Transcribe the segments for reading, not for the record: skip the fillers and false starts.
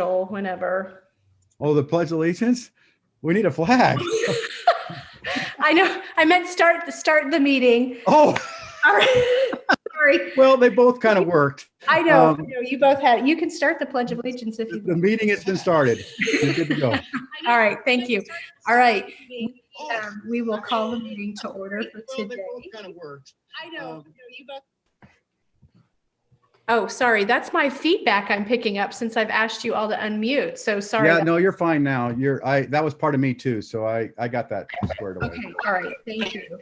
Whenever. Oh, the Pledge of Allegiance? We need a flag. I know. I meant start the meeting. Oh. All right. Sorry. Well, they both kind of worked. I know. You both had. You can start the Pledge of Allegiance if you The meeting has been started. You're good to go. All right. Thank you. All right. We will call the meeting to order for today. They both kind of worked. I know. You both. Oh, sorry. That's my feedback I'm picking up since I've asked you all to unmute. So sorry. Yeah, no, you're fine now. That was part of me too. So I got that squared away. Okay. All right. Thank you.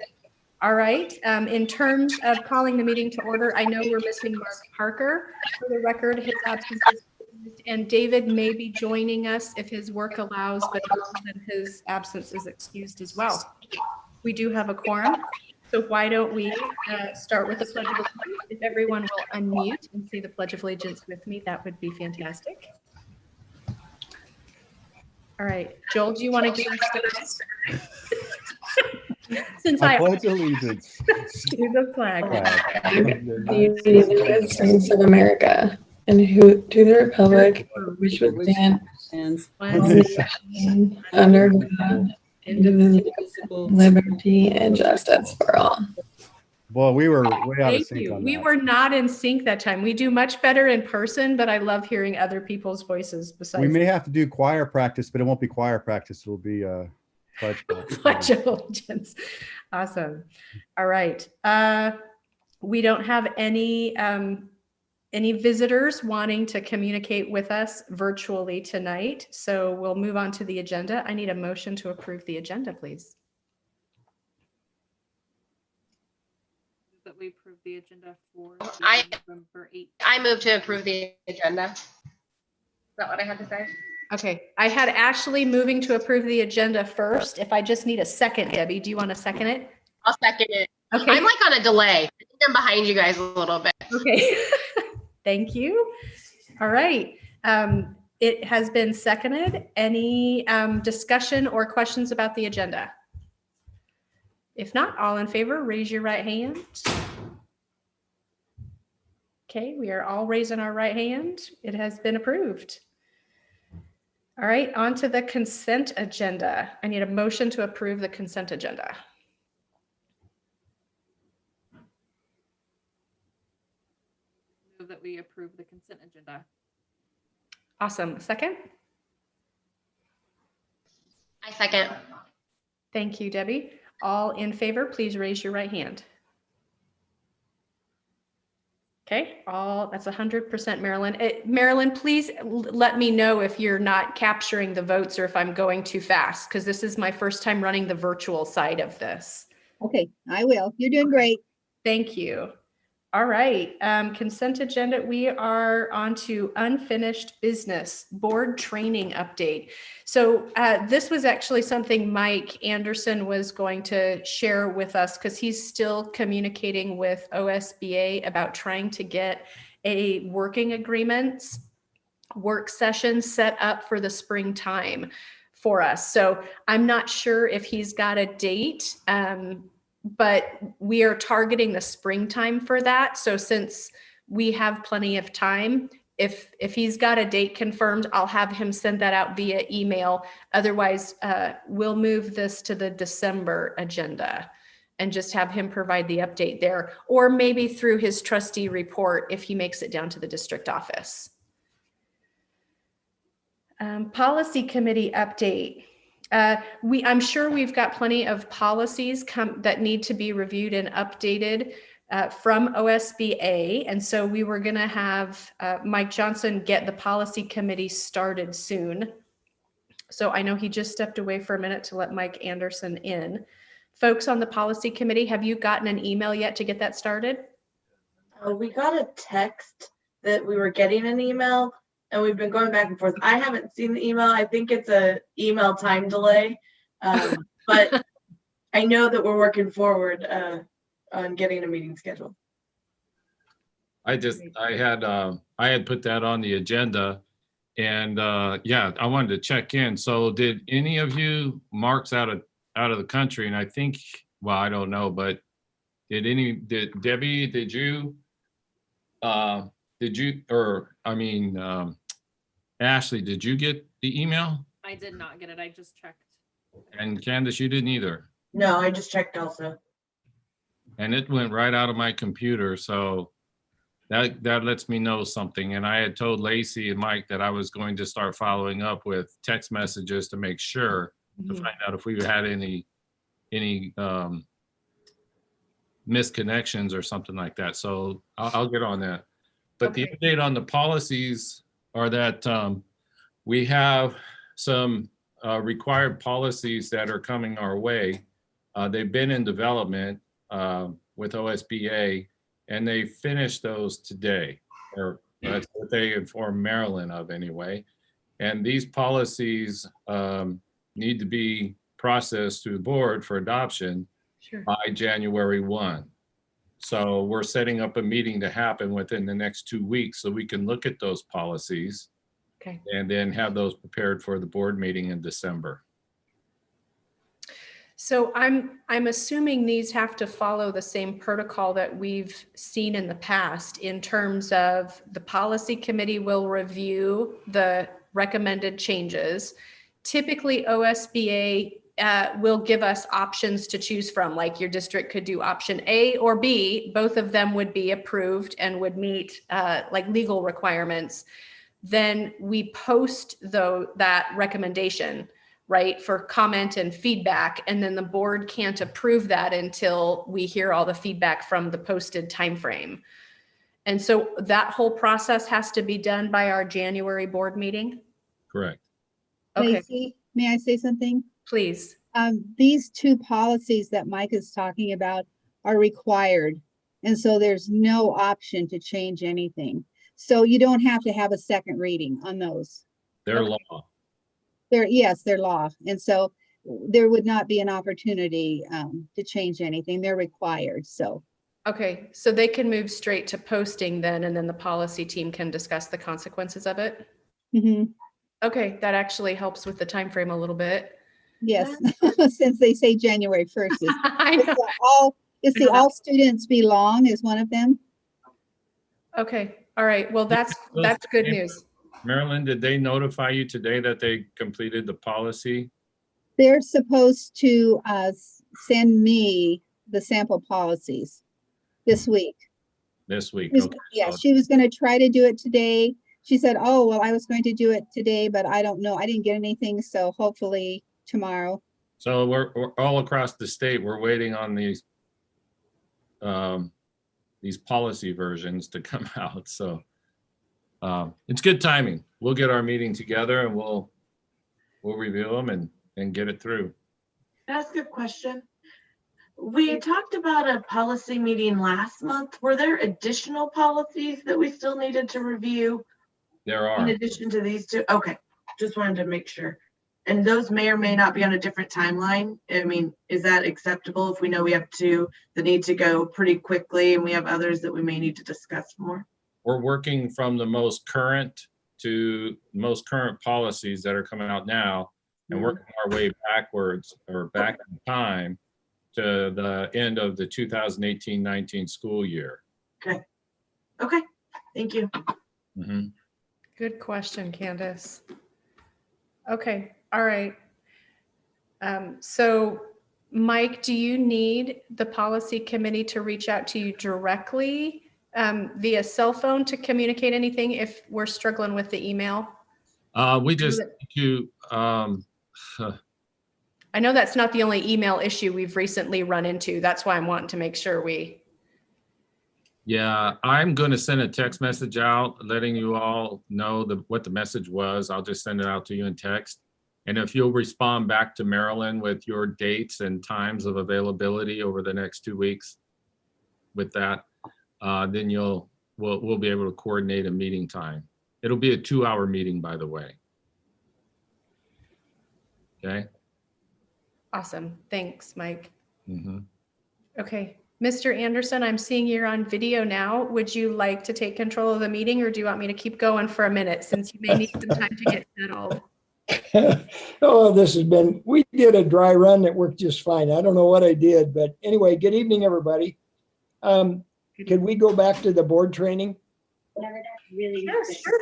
All right. In terms of calling the meeting to order, I know we're missing Mark Parker. For the record, his absence is excused, and David may be joining us if his work allows, but his absence is excused as well. We do have a quorum. So why don't we start with the Pledge of Allegiance? If everyone will unmute and say the Pledge of Allegiance with me, that would be fantastic. All right. Joel, do you want to get us started? Since I pledge allegiance to the flag the United States of America, and to the republic for which would stand under God, indivisible, liberty and justice for all. Well, we were way out of Thank sync you. on We that. were not in sync that time. We do much better in person, but I love hearing other people's voices besides. We may have to do choir practice, but it won't be choir practice. It'll be pledge of Allegiance. Awesome. All right. We don't have any visitors wanting to communicate with us virtually tonight, so we'll move on to the agenda. I need a motion to approve the agenda, please. That we approve the agenda for November 8th. I move to approve the agenda. Is that what I had to say? Okay, I had Ashley moving to approve the agenda first. If I just need a second, Debbie, do you want to second it? I'll second it. Okay. I'm like on a delay. I think I'm behind you guys a little bit. Okay. Thank you. All right. It has been seconded. Any discussion or questions about the agenda? If not, all in favor, raise your right hand. Okay, we are all raising our right hand. It has been approved. All right, on to the consent agenda. I need a motion to approve the consent agenda. Move that we approve the consent agenda. Awesome. Second? I second. Thank you, Debbie. All in favor, please raise your right hand. Okay, that's 100% Marilyn. Marilyn, please let me know if you're not capturing the votes or if I'm going too fast, because this is my first time running the virtual side of this. Okay, I will. You're doing great. Thank you. All right, consent agenda. We are on to unfinished business, board training update. So this was actually something Mike Anderson was going to share with us because he's still communicating with OSBA about trying to get a working agreements work session set up for the springtime for us. So I'm not sure if he's got a date, but we are targeting the springtime for that. So since we have plenty of time, if he's got a date confirmed, I'll have him send that out via email. Otherwise, we'll move this to the December agenda and just have him provide the update there, or maybe through his trustee report if he makes it down to the district office. Policy committee update. I'm sure we've got plenty of policies that need to be reviewed and updated from OSBA. And so we were going to have Mike Johnson get the policy committee started soon. So I know he just stepped away for a minute to let Mike Anderson in. Folks on the policy committee, have you gotten an email yet to get that started? We got a text that we were getting an email. And we've been going back and forth. I haven't seen the email. I think it's a email time delay, but I know that we're working forward on getting a meeting scheduled. I had put that on the agenda, and yeah, I wanted to check in. So did any of you, Mark's out of the country, and I think, well, I don't know, but did Debbie, Ashley, did you get the email? I did not get it. I just checked. And Candace, you didn't either. No, I just checked also. And it went right out of my computer, so that lets me know something. And I had told Lacey and Mike that I was going to start following up with text messages to make sure to find out if we had any misconnections or something like that. So I'll get on that. But the update on the policies are that we have some required policies that are coming our way. They've been in development with OSBA, and they finished those today, or that's what they informed Maryland of anyway. And these policies need to be processed through the board for adoption by January 1. So we're setting up a meeting to happen within the next 2 weeks so we can look at those policies and then have those prepared for the board meeting in December. So I'm assuming these have to follow the same protocol that we've seen in the past in terms of the policy committee will review the recommended changes. Typically OSBA will give us options to choose from, like your district could do option A or B. Both of them would be approved and would meet like legal requirements. Then we post that recommendation, right, for comment and feedback. And then the board can't approve that until we hear all the feedback from the posted timeframe. And so that whole process has to be done by our January board meeting? Correct. Okay. Lacey, may I say something? Please. These two policies that Mike is talking about are required. And so there's no option to change anything. So you don't have to have a second reading on those. Their law. They're law. And so there would not be an opportunity to change anything. They're required, so. Okay, so they can move straight to posting then, and then the policy team can discuss the consequences of it? Mm-hmm. Okay, that actually helps with the time frame a little bit. Yes, since they say January 1st. I know. Is the all students belong is one of them? Okay, all right, well, that's good news. Marilyn, did they notify you today that they completed the policy? They're supposed to send me the sample policies this week. This week, okay. Yeah, So- she was going to try to do it today. She said, oh, well, I was going to do it today, but I don't know. I didn't get anything, so hopefully tomorrow. So we're all across the state, we're waiting on these policy versions to come out. So it's good timing. We'll get our meeting together and we'll review them and get it through. Can I ask a question? We talked about a policy meeting last month. Were there additional policies that we still needed to review There in are. addition to these two? Okay, just wanted to make sure. And those may or may not be on a different timeline. I mean, is that acceptable if we know we have two that need to go pretty quickly and we have others that we may need to discuss more? We're working from the most current to most current policies that are coming out now and working our way backwards or back in time to the end of the 2018-19 school year. Okay, thank you. Mm-hmm. Good question, Candace. Okay, all right. So Mike, do you need the policy committee to reach out to you directly via cell phone to communicate anything if we're struggling with the email? We just need to, I know that's not the only email issue we've recently run into. That's why I'm wanting to make sure yeah, I'm going to send a text message out letting you all know what the message was. I'll just send it out to you in text. And if you'll respond back to Marilyn with your dates and times of availability over the next 2 weeks with that, then we'll be able to coordinate a meeting time. It'll be a 2-hour meeting, by the way. Okay. Awesome. Thanks, Mike. Mm-hmm. Okay. Mr. Anderson, I'm seeing you're on video now. Would you like to take control of the meeting or do you want me to keep going for a minute since you may need some time to get settled? Oh, we did a dry run that worked just fine. I don't know what I did, but anyway, good evening, everybody. Can we go back to the board training? Sure.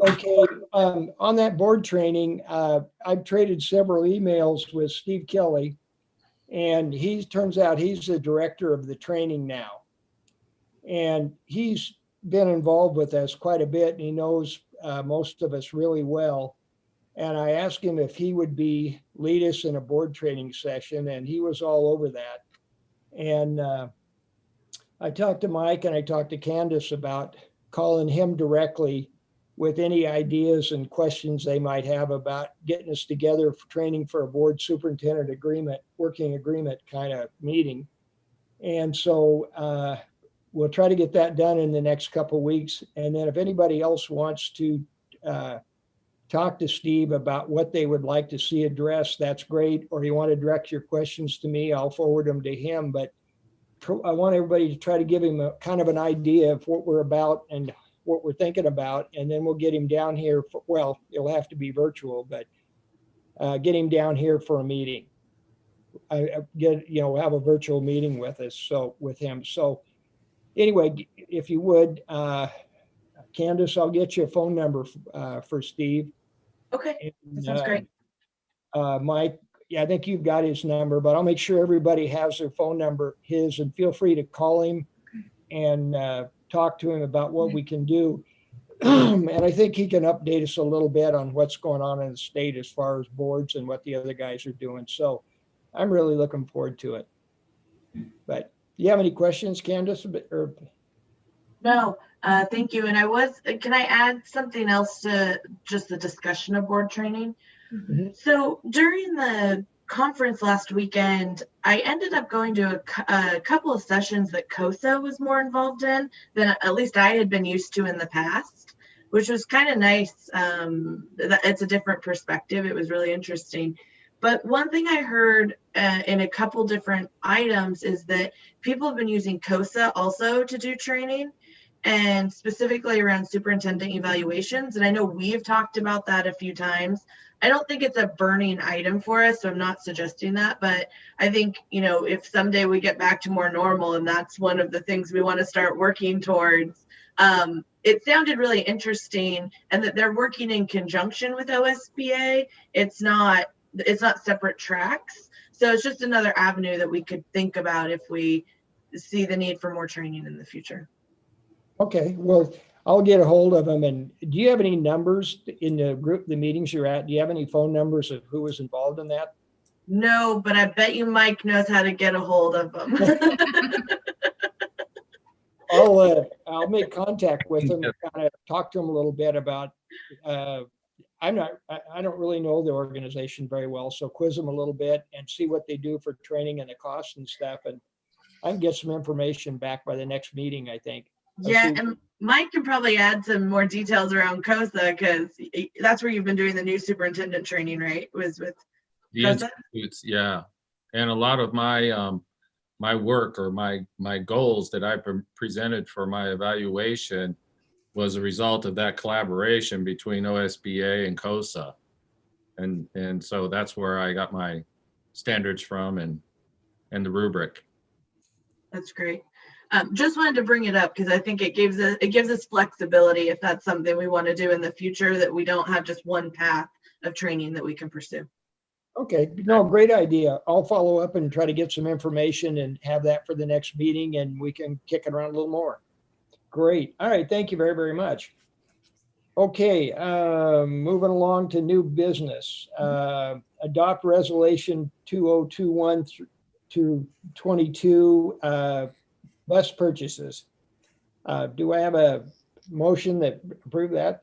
Okay, on that board training, I've traded several emails with Steve Kelly, and turns out he's the director of the training now. And he's been involved with us quite a bit, and he knows most of us really well. And I asked him if he would lead us in a board training session, and he was all over that. And I talked to Mike and I talked to Candace about calling him directly with any ideas and questions they might have about getting us together for training for a board superintendent working agreement kind of meeting. And so we'll try to get that done in the next couple of weeks. And then if anybody else wants to talk to Steve about what they would like to see addressed, that's great. Or you want to direct your questions to me, I'll forward them to him. But I want everybody to try to give him a kind of an idea of what we're about and what we're thinking about. And then we'll get him down here. Well, it'll have to be virtual, but get him down here for a meeting. Have a virtual meeting with us. So with him. So anyway, if you would, Candace, I'll get you a phone number for Steve. Okay, And, that sounds great. Mike, yeah, I think you've got his number, but I'll make sure everybody has their phone number, and feel free to call him and talk to him about what we can do. And I think he can update us a little bit on what's going on in the state as far as boards and what the other guys are doing. So I'm really looking forward to it. But do you have any questions, Candace? No, thank you. And can I add something else to just the discussion of board training? Mhm. So during the conference last weekend, I ended up going to a couple of sessions that COSA was more involved in than at least I had been used to in the past, which was kind of nice. It's a different perspective. It was really interesting. But one thing I heard in a couple different items is that people have been using COSA also to do training, and specifically around superintendent evaluations. And I know we've talked about that a few times. I don't think it's a burning item for us, so I'm not suggesting that. But I think, if someday we get back to more normal, and that's one of the things we want to start working towards, it sounded really interesting, and that they're working in conjunction with OSBA. It's not separate tracks. So it's just another avenue that we could think about if we see the need for more training in the future. Okay, well, I'll get a hold of them. And do you have any numbers in the meetings you're at? Do you have any phone numbers of who was involved in that? No, but I bet you Mike knows how to get a hold of them. I'll make contact with them and kind of talk to them a little bit about, I don't really know the organization very well, so quiz them a little bit and see what they do for training and the costs and stuff. And I can get some information back by the next meeting, I think. Yeah, and Mike can probably add some more details around COSA, because that's where you've been doing the new superintendent training, right? Was with The COSA? institutes, yeah. And a lot of my my work or my goals that I presented for my evaluation was a result of that collaboration between OSBA and COSA. And so that's where I got my standards from and the rubric. That's great. Just wanted to bring it up because I think it gives us flexibility if that's something we want to do in the future, that we don't have just one path of training that we can pursue. Okay, no, great idea. I'll follow up and try to get some information and have that for the next meeting, and we can kick it around a little more. Great. All right, thank you very, very much. Okay, moving along to new business. Adopt resolution 2021 to 22 bus purchases. Do I have a motion that approve that?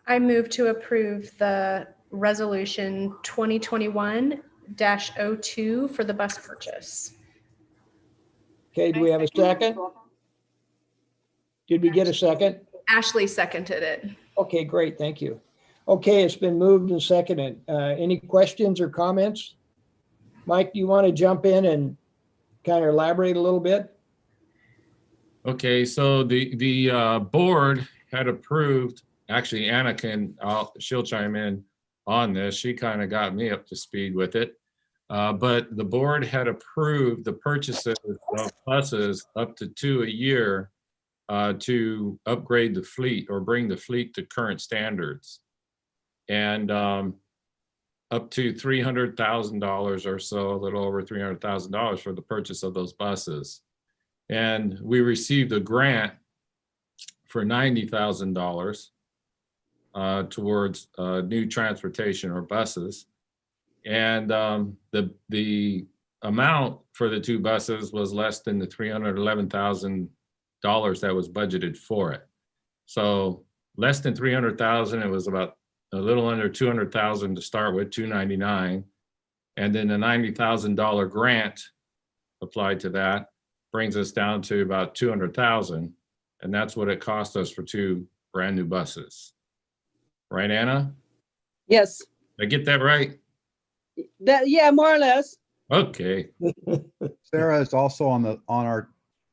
I move to approve the resolution 2021-02 for the bus purchase. Okay, do we have a second? Did we get a second? Ashley seconded it. Okay, great, thank you. Okay, it's been moved and seconded. Any questions or comments? Mike, do you want to jump in and kind of elaborate a little bit? Okay, so the board had approved, actually Anna she'll chime in on this. She kind of got me up to speed with it. But the board had approved the purchases of buses up to 2 a year to upgrade the fleet or bring the fleet to current standards. And up to $300,000 or so, a little over $300,000 for the purchase of those buses. And we received a grant for $90,000 towards new transportation or buses. And the amount for the two buses was less than the $311,000 that was budgeted for it. So less than 300,000, it was about a little under 200,000 to start with, 299. And then the $90,000 grant applied to that brings us down to about 200,000. And that's what it cost us for two brand new buses. Right, Anna? Yes, Did I get that right? yeah, more or less. Okay. Sarah is also on our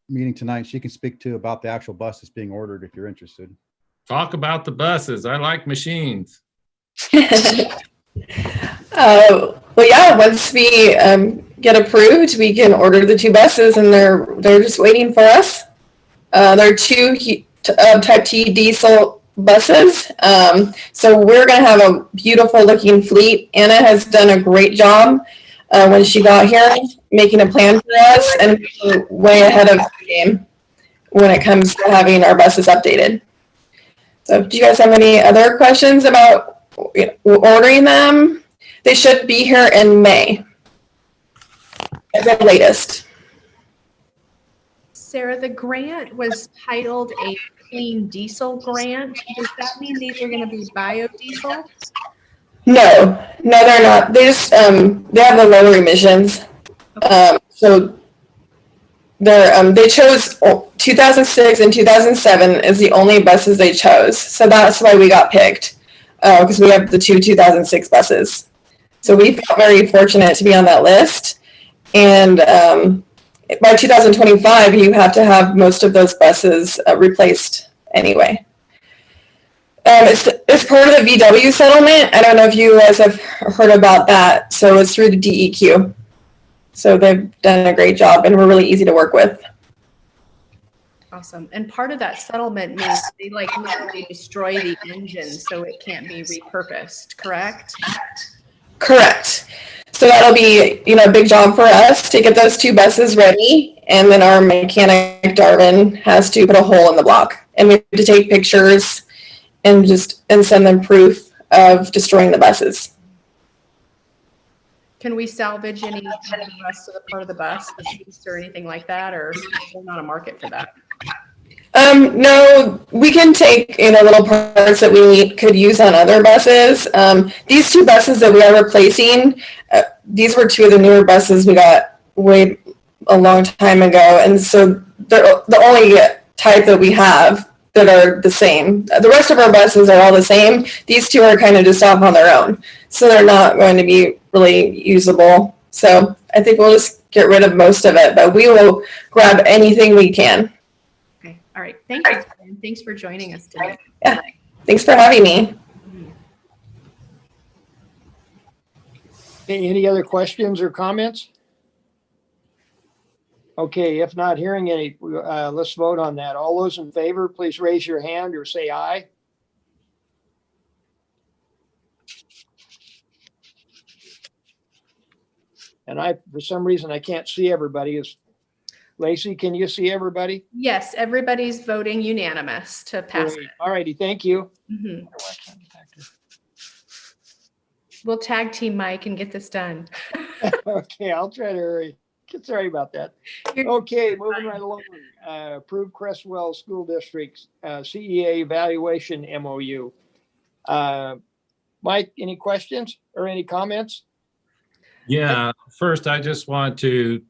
meeting tonight. She can speak to about the actual buses being ordered if you're interested. Talk about the buses. I like machines. Well, yeah, once we get approved, we can order the two buses, and they're just waiting for us. They're two Type T diesel buses. So we're going to have a beautiful looking fleet. Anna has done a great job when she got here, making a plan for us, and we're way ahead of the game when it comes to having our buses updated. So do you guys have any other questions about ordering them? They should be here in May at the latest. Sarah, the grant was titled a clean diesel grant. Does that mean these are going to be biodiesel? No, they're not. They just they have the lower emissions. So they chose 2006 and 2007 is the only buses they chose. So that's why we got picked, because we have the two 2006 buses. So we felt very fortunate to be on that list. And by 2025, you have to have most of those buses replaced anyway. It's part of the VW settlement. I don't know if you guys have heard about that. So it's through the DEQ. So they've done a great job, and we're really easy to work with. Awesome. And part of that settlement means they like literally destroy the engine so it can't be repurposed, correct? Correct. So that'll be, a big job for us to get those two buses ready. And then our mechanic, Darwin, has to put a hole in the block. And we have to take pictures and send them proof of destroying the buses. Can we salvage any of the rest of the part of the bus, the seats or anything like that, or is there not a market for that? No, we can take little parts that we could use on other buses. These two buses that we are replacing, these were two of the newer buses we got a long time ago, and so they're the only type that we have that are the same. The rest of our buses are all the same. These two are kind of just off on their own, so they're not going to be really usable. So I think we'll just get rid of most of it, but we will grab anything we can. Okay. All right. Thank you. And thanks for joining us today. Yeah. Thanks for having me. Any other questions or comments? Okay, if not hearing any, let's vote on that. All those in favor, please raise your hand or say aye. And for some reason, I can't see everybody. Lacey, can you see everybody? Yes, everybody's voting unanimous to pass it. All righty, thank you. Mm-hmm. We'll tag team Mike and get this done. Okay, I'll try to hurry. Sorry about that. Okay, moving right along. Approved Creswell School District's CEA evaluation MOU. Mike, any questions or any comments? Yeah, first I just want to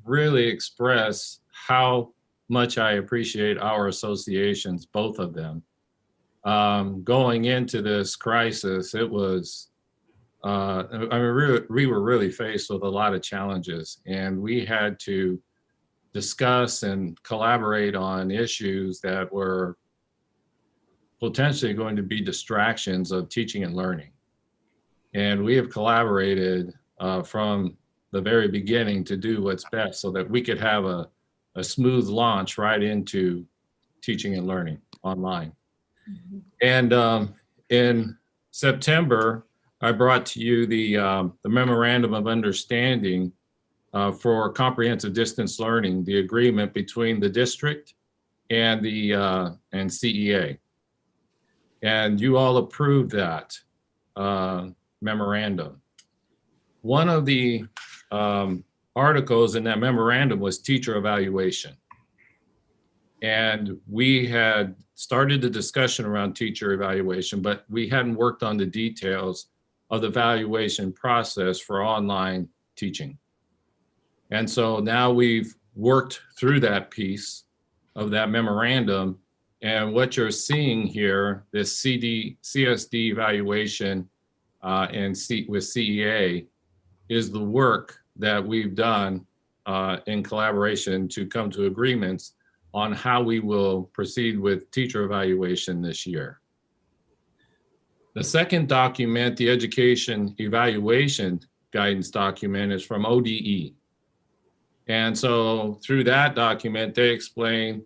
really express how much I appreciate our associations, both of them. Going into this crisis, it was, we were really faced with a lot of challenges, and we had to discuss and collaborate on issues that were potentially going to be distractions of teaching and learning. And we have collaborated from the very beginning to do what's best so that we could have a smooth launch right into teaching and learning online. And in September, I brought to you the Memorandum of Understanding for Comprehensive Distance Learning, the agreement between the district and the and CEA. And you all approved that memorandum. One of the articles in that memorandum was teacher evaluation. And we had started the discussion around teacher evaluation, but we hadn't worked on the details of the evaluation process for online teaching. And so now we've worked through that piece of that memorandum. And what you're seeing here, this CSD evaluation with CEA is the work that we've done in collaboration to come to agreements on how we will proceed with teacher evaluation this year. The second document, the Education Evaluation Guidance document, is from ODE. And so through that document, they explain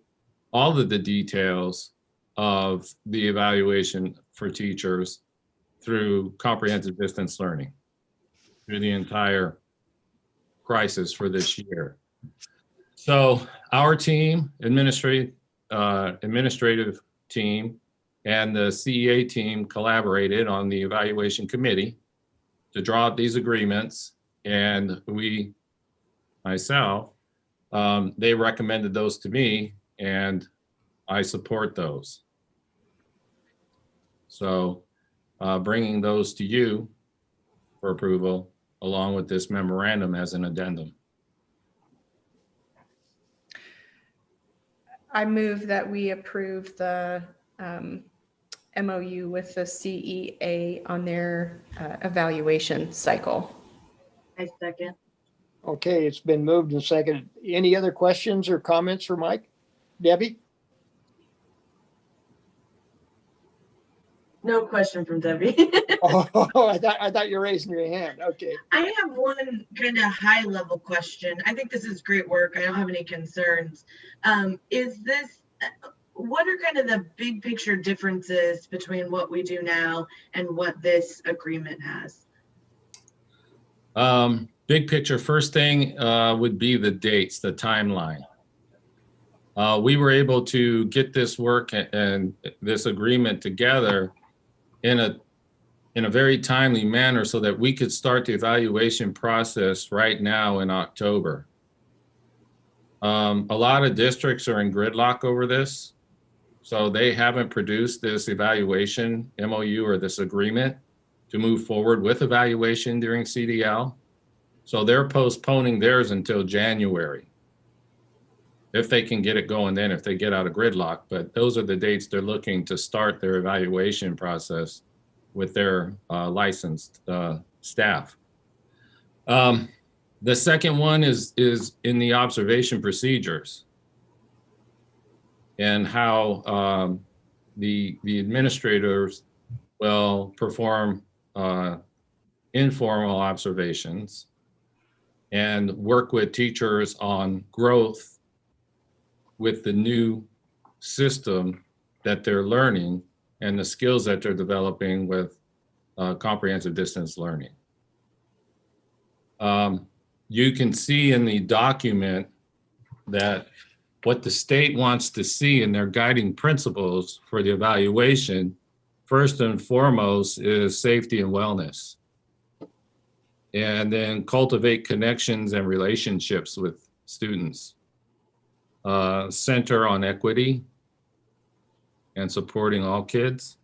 all of the details of the evaluation for teachers through comprehensive distance learning, through the entire crisis for this year. So our team, administrative team, and the CEA team collaborated on the evaluation committee to draw up these agreements. And myself, they recommended those to me, and I support those. So bringing those to you for approval, along with this memorandum as an addendum. I move that we approve the MOU with the CEA on their evaluation cycle. I second. Okay, it's been moved and seconded. Any other questions or comments for Mike? Debbie? No question from Debbie. Oh, I thought you were raising your hand. Okay. I have one kind of high level question. I think this is great work. I don't have any concerns. What are kind of the big picture differences between what we do now and what this agreement has? Big picture, first thing would be the dates, the timeline. We were able to get this work and this agreement together in a very timely manner so that we could start the evaluation process right now in October. A lot of districts are in gridlock over this, so they haven't produced this evaluation MOU or this agreement to move forward with evaluation during CDL. So they're postponing theirs until January, if they can get it going then, if they get out of gridlock. But those are the dates they're looking to start their evaluation process with their licensed staff. The second one is in the observation procedures and how the administrators will perform informal observations and work with teachers on growth with the new system that they're learning and the skills that they're developing with comprehensive distance learning. You can see in the document that what the state wants to see in their guiding principles for the evaluation, first and foremost, is safety and wellness. And then cultivate connections and relationships with students. Center on equity and supporting all kids.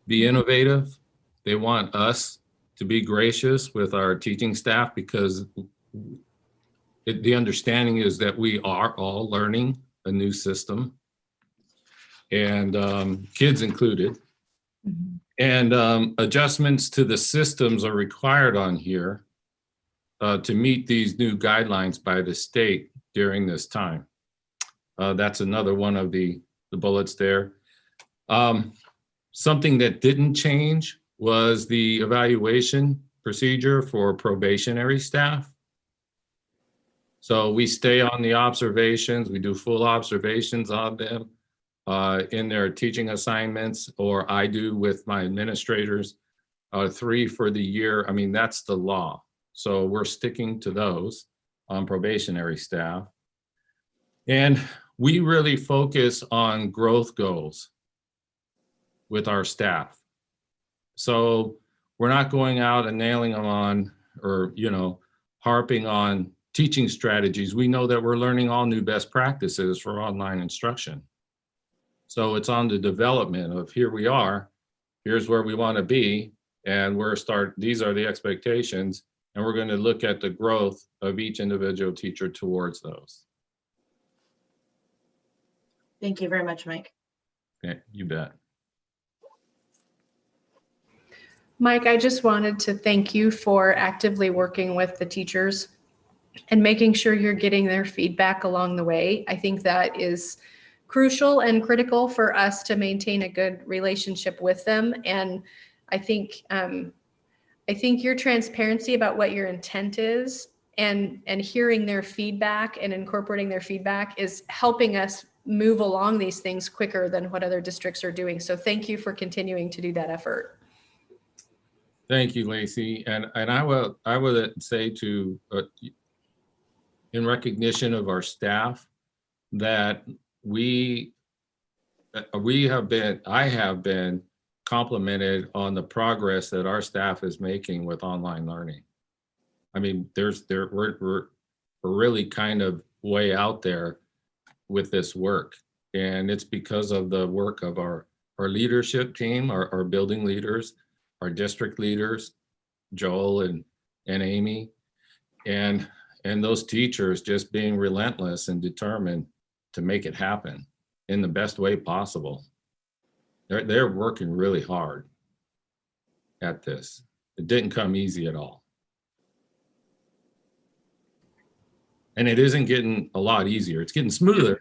Be innovative. They want us to be gracious with our teaching staff because the understanding is that we are all learning a new system, and kids included. And adjustments to the systems are required on here to meet these new guidelines by the state during this time. That's another one of the bullets there. Something that didn't change was the evaluation procedure for probationary staff. So we stay on the observations, we do full observations on them. in their teaching assignments, or I do with my administrators, 3 for the year. I mean, that's the law. So we're sticking to those on probationary staff. And we really focus on growth goals with our staff. So we're not going out and nailing them on, or, harping on teaching strategies. We know that we're learning all new best practices for online instruction. So it's on the development of, here we are, here's where we want to be, and these are the expectations, and we're going to look at the growth of each individual teacher towards those. Thank you very much, Mike. Okay, you bet. Mike, I just wanted to thank you for actively working with the teachers and making sure you're getting their feedback along the way. I think that is crucial and critical for us to maintain a good relationship with them. And I think your transparency about what your intent is and hearing their feedback and incorporating their feedback is helping us move along these things quicker than what other districts are doing. So thank you for continuing to do that effort. Thank you, Lacey. And I would say to, in recognition of our staff, that I have been complimented on the progress that our staff is making with online learning. I mean, we're really kind of way out there with this work, and it's because of the work of our leadership team, our building leaders, our district leaders, Joel and Amy, and those teachers just being relentless and determined to make it happen in the best way possible. They're working really hard at this. It didn't come easy at all. And it isn't getting a lot easier. It's getting smoother,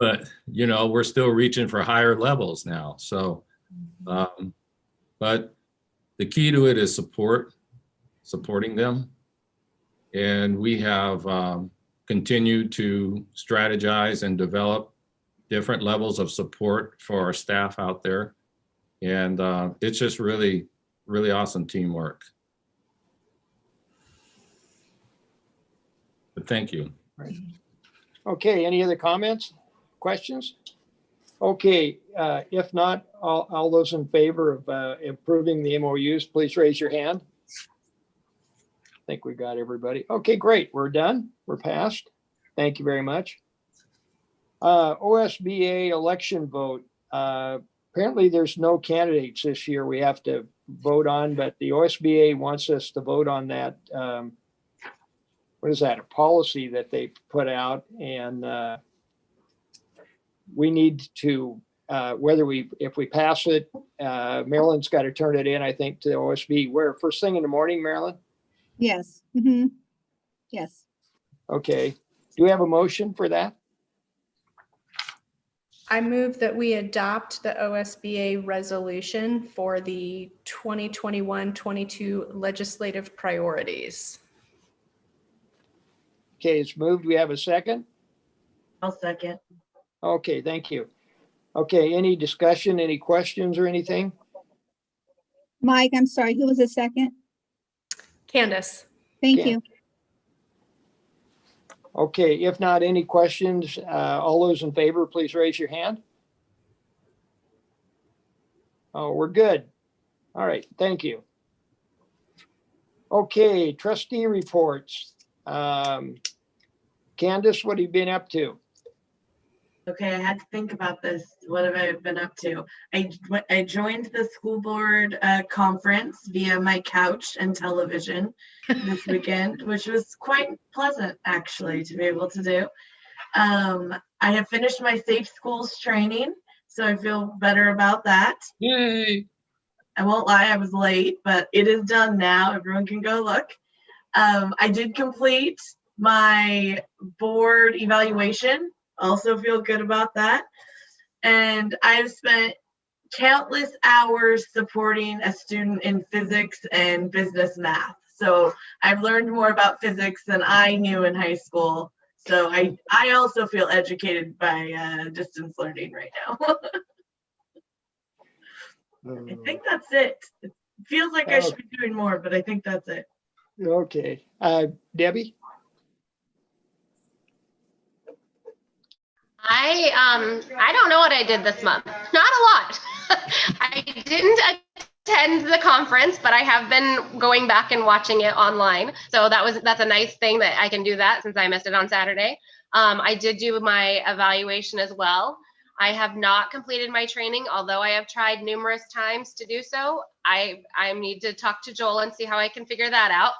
but we're still reaching for higher levels now. So, but the key to it is supporting them. And we have continued to strategize and develop different levels of support for our staff out there. And it's just really, really awesome teamwork. But thank you. Right. Okay, any other comments, questions? Okay, if not, all those in favor of approving the MOUs, please raise your hand. I think we got everybody. Okay, great. We're done. We're passed. Thank you very much. OSBA election vote. Apparently there's no candidates this year we have to vote on, but the OSBA wants us to vote on that. What is that? A policy that they put out, and we need to, if we pass it, Maryland's got to turn it in, I think, to the OSB. Where, first thing in the morning, Maryland? Yes. Mm-hmm. Yes. Okay. Do we have a motion for that? I move that we adopt the OSBA resolution for the 2021-22 legislative priorities. Okay, it's moved. We have a second? I'll second. Okay, thank you. Okay, any discussion, any questions or anything? Mike, I'm sorry, who was the second? Candace. Thank you. Okay, if not, any questions, all those in favor, please raise your hand. Oh, we're good. All right, thank you. Okay, trustee reports. Candace, what have you been up to? Okay, I had to think about this. What have I been up to? I joined the school board conference via my couch and television this weekend, which was quite pleasant actually to be able to do. I have finished my Safe Schools training, so I feel better about that. Yay! I won't lie, I was late, but it is done now. Everyone can go look. I did complete my board evaluation. Also feel good about that. And I've spent countless hours supporting a student in physics and business math. So I've learned more about physics than I knew in high school. So I also feel educated by distance learning right now. I think that's it. It feels like I should be doing more, but I think that's it. Okay. Debbie? I don't know what I did this month. Not a lot. I didn't attend the conference, but I have been going back and watching it online. So that's a nice thing that I can do that since I missed it on Saturday. I did do my evaluation as well. I have not completed my training, although I have tried numerous times to do so. I need to talk to Joel and see how I can figure that out.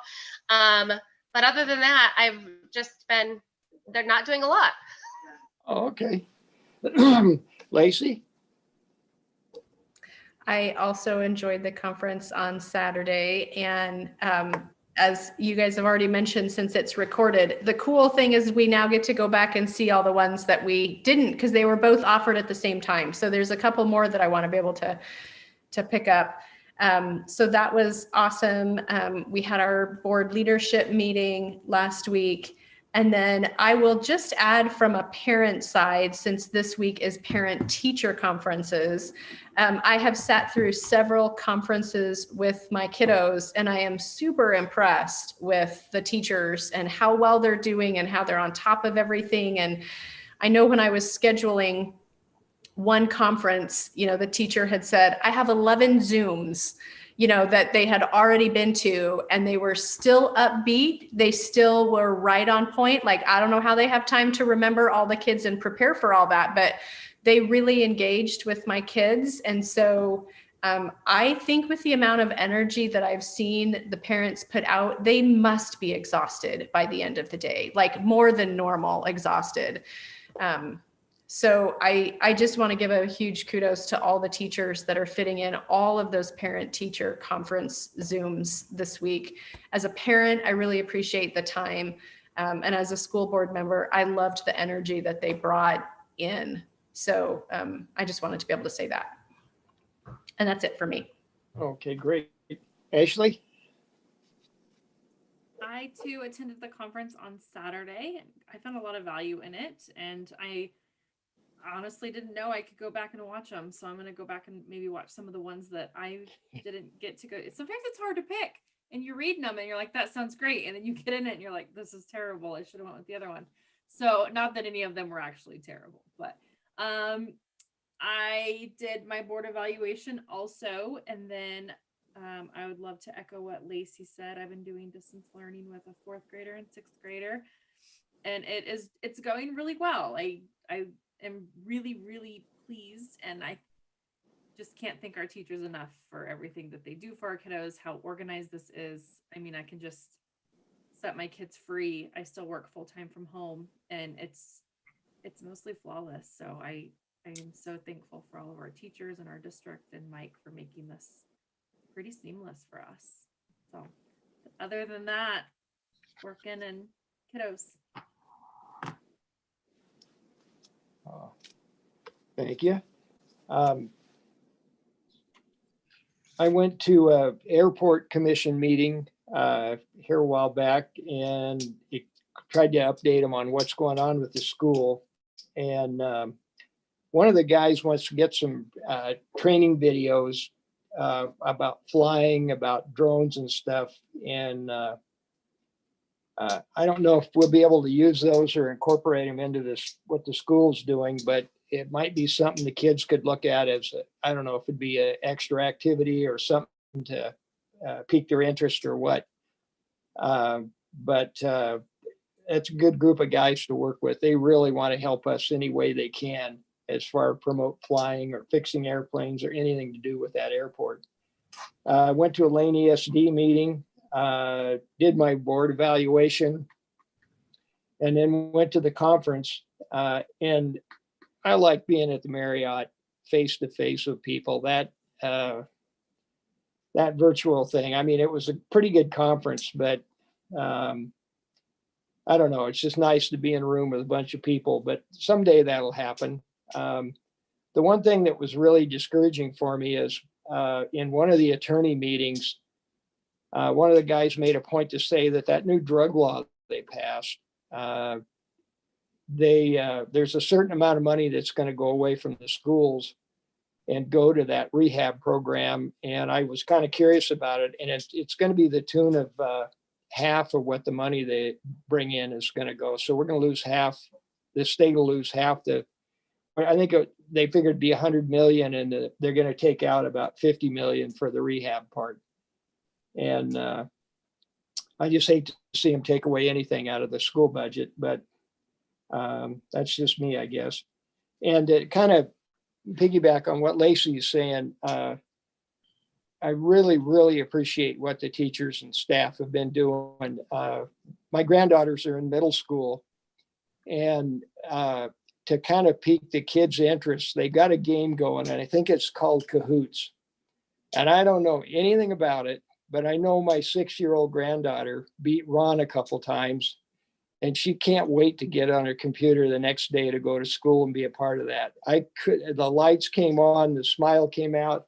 But other than that, I've just been, they're not doing a lot. Oh, okay. Lacey? I also enjoyed the conference on Saturday, and as you guys have already mentioned, since it's recorded, the cool thing is we now get to go back and see all the ones that we didn't, because they were both offered at the same time. So there's a couple more that I want to be able to pick up. So that was awesome. We had our board leadership meeting last week. And then I will just add from a parent side, since this week is parent-teacher conferences, I have sat through several conferences with my kiddos, and I am super impressed with the teachers and how well they're doing and how they're on top of everything. And I know when I was scheduling one conference, the teacher had said, I have 11 Zooms, that they had already been to, and they were still upbeat. They still were right on point. Like, I don't know how they have time to remember all the kids and prepare for all that, but they really engaged with my kids. And so I think with the amount of energy that I've seen the parents put out, they must be exhausted by the end of the day, like more than normal exhausted. So I just want to give a huge kudos to all the teachers that are fitting in all of those parent-teacher conference Zooms this week. As a parent, I really appreciate the time. And as a school board member, I loved the energy that they brought in. So I just wanted to be able to say that. And that's it for me. Okay, great. Ashley? I too attended the conference on Saturday. I found a lot of value in it, and I honestly didn't know I could go back and watch them. So I'm going to go back and maybe watch some of the ones that I didn't get to go. Sometimes it's hard to pick, and you're reading them and you're like, that sounds great. And then you get in it and you're like, this is terrible. I should have went with the other one. So not that any of them were actually terrible, but I did my board evaluation also. And then I would love to echo what Lacey said. I've been doing distance learning with a 4th grader and 6th grader, and it's going really well. I am really, really pleased, and I just can't thank our teachers enough for everything that they do for our kiddos, how organized this is. I mean, I can just set my kids free. I still work full-time from home, and it's mostly flawless. So I am so thankful for all of our teachers and our district and Mike for making this pretty seamless for us. So other than that, working and kiddos. Thank you. I went to an airport commission meeting here a while back, and it tried to update them on what's going on with the school. And one of the guys wants to get some training videos about flying, about drones and stuff. And I don't know if we'll be able to use those or incorporate them into this, what the school's doing, but it might be something the kids could look at as, I don't know if it'd be an extra activity or something to pique their interest or what. But it's a good group of guys to work with. They really want to help us any way they can as far as promote flying or fixing airplanes or anything to do with that airport. I went to a Lane ESD meeting, did my board evaluation, and then went to the conference. And I like being at the Marriott face to face with people. That virtual thing, I mean, it was a pretty good conference, but I don't know. It's just nice to be in a room with a bunch of people, but someday that'll happen. The one thing that was really discouraging for me is in one of the attorney meetings, one of the guys made a point to say that new drug law they passed there's a certain amount of money that's going to go away from the schools and go to that rehab program. And I was kind of curious about it. And it's going to be the tune of half of what the money they bring in is going to go. So we're going to lose half. The state will lose half. I think they figured it'd be 100 million, and they're going to take out about 50 million for the rehab part. And I just hate to see them take away anything out of the school budget, but that's just me, I guess. And to kind of piggyback on what Lacey is saying, I really, really appreciate what the teachers and staff have been doing. My granddaughters are in middle school, and to kind of pique the kids' interest, they got a game going, and I think it's called Cahoots. And I don't know anything about it, but I know my 6-year-old granddaughter beat Ron a couple times, and she can't wait to get on her computer the next day to go to school and be a part of that. The lights came on, the smile came out,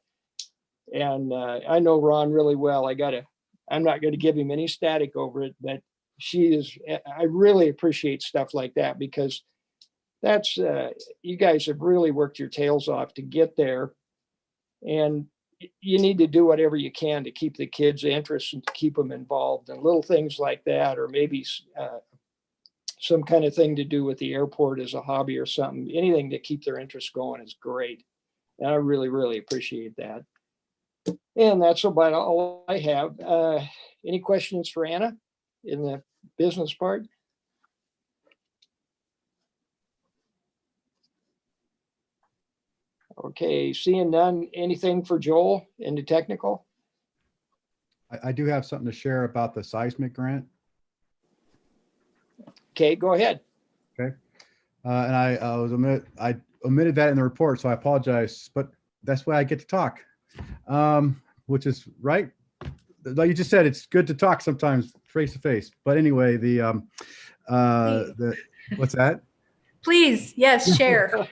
and I know Ron really well. I'm not going to give him any static over it, but I really appreciate stuff like that, because that's, you guys have really worked your tails off to get there, and you need to do whatever you can to keep the kids' interest and to keep them involved, and little things like that, or maybe some kind of thing to do with the airport as a hobby or something. Anything to keep their interest going is great. And I really, really appreciate that. And that's about all I have. Any questions for Anna in the business part? Okay, seeing none. Anything for Joel in the technical? I do have something to share about the seismic grant. Okay, go ahead. Okay. And I omitted that in the report, so I apologize, but that's why I get to talk, which is right. Like you just said, it's good to talk sometimes face to face. But anyway, what's that? Please, yes, share.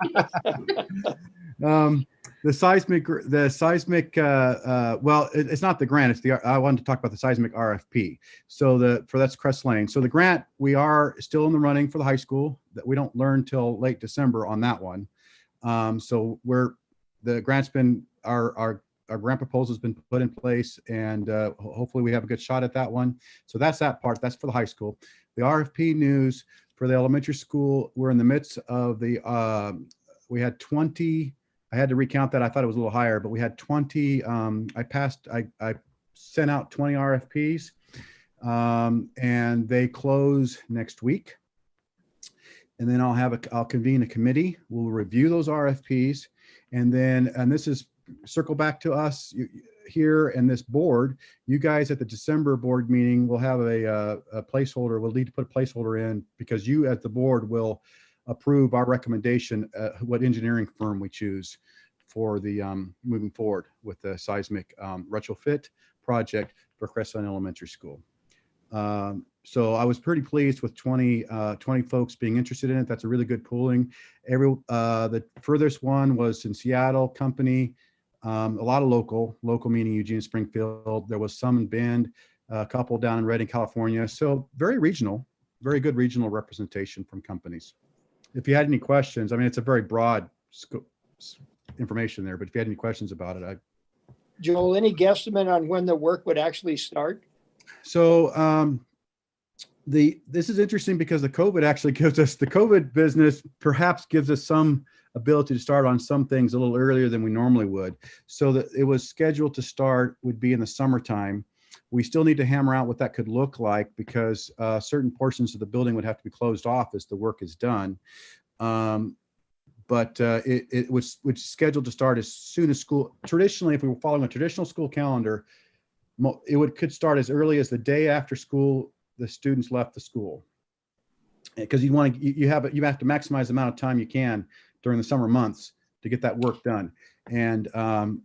The seismic, well, it's not the grant. I wanted to talk about the seismic RFP. So that's Creswell Lane. So the grant, we are still in the running for the high school. That we don't learn till late December on that one. So the grant's been, our grant proposal has been put in place, and hopefully we have a good shot at that one. So that's that part. That's for the high school. The RFP news for the elementary school, we're in the midst of we had 20. I had to recount that. I thought it was a little higher, but we had 20. I sent out 20 RFPs, and they close next week. And then I'll convene a committee. We'll review those RFPs, and this is circle back to us here and this board. You guys at the December board meeting will have a placeholder. We'll need to put a placeholder in, because you as the board will approve our recommendation, what engineering firm we choose for the moving forward with the seismic retrofit project for Creswell Elementary School. So I was pretty pleased with 20 folks being interested in it. That's a really good pooling. The furthest one was in Seattle company, a lot of local meaning Eugene, Springfield. There was some in Bend, a couple down in Redding, California. So very regional, very good regional representation from companies. If you had any questions, I mean, it's a very broad information there, but if you had any questions about it, Joel, any guesstimate on when the work would actually start? So this is interesting, because the COVID business perhaps gives us some ability to start on some things a little earlier than we normally would. So that it was scheduled to start would be in the summertime. We still need to hammer out what that could look like, because certain portions of the building would have to be closed off as the work is done. But it was scheduled to start as soon as school. Traditionally, if we were following a traditional school calendar, it could start as early as the day after school the students left the school, because you have to maximize the amount of time you can during the summer months to get that work done. And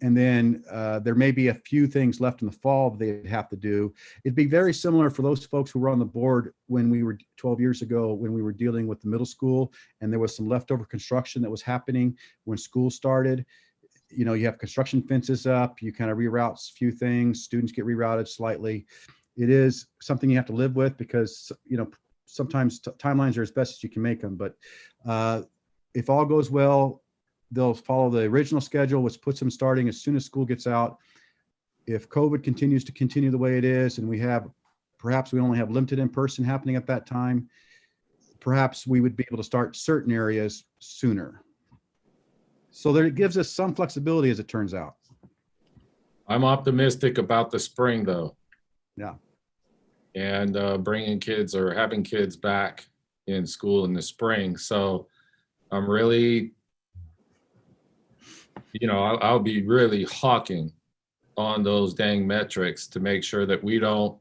then there may be a few things left in the fall they'd have to do. It'd be very similar for those folks who were on the board when we were 12 years ago, when we were dealing with the middle school, and there was some leftover construction that was happening when school started. You have construction fences up, you kind of reroute a few things, students get rerouted slightly. It is something you have to live with, because sometimes timelines are as best as you can make them, but if all goes well, they'll follow the original schedule, which puts them starting as soon as school gets out. If COVID continues to continue the way it is, and perhaps we only have limited in-person happening at that time, perhaps we would be able to start certain areas sooner. So that it gives us some flexibility, as it turns out. I'm optimistic about the spring, though. Yeah. And bringing kids or having kids back in school in the spring. So I'm really, I'll be really hawking on those dang metrics to make sure that we don't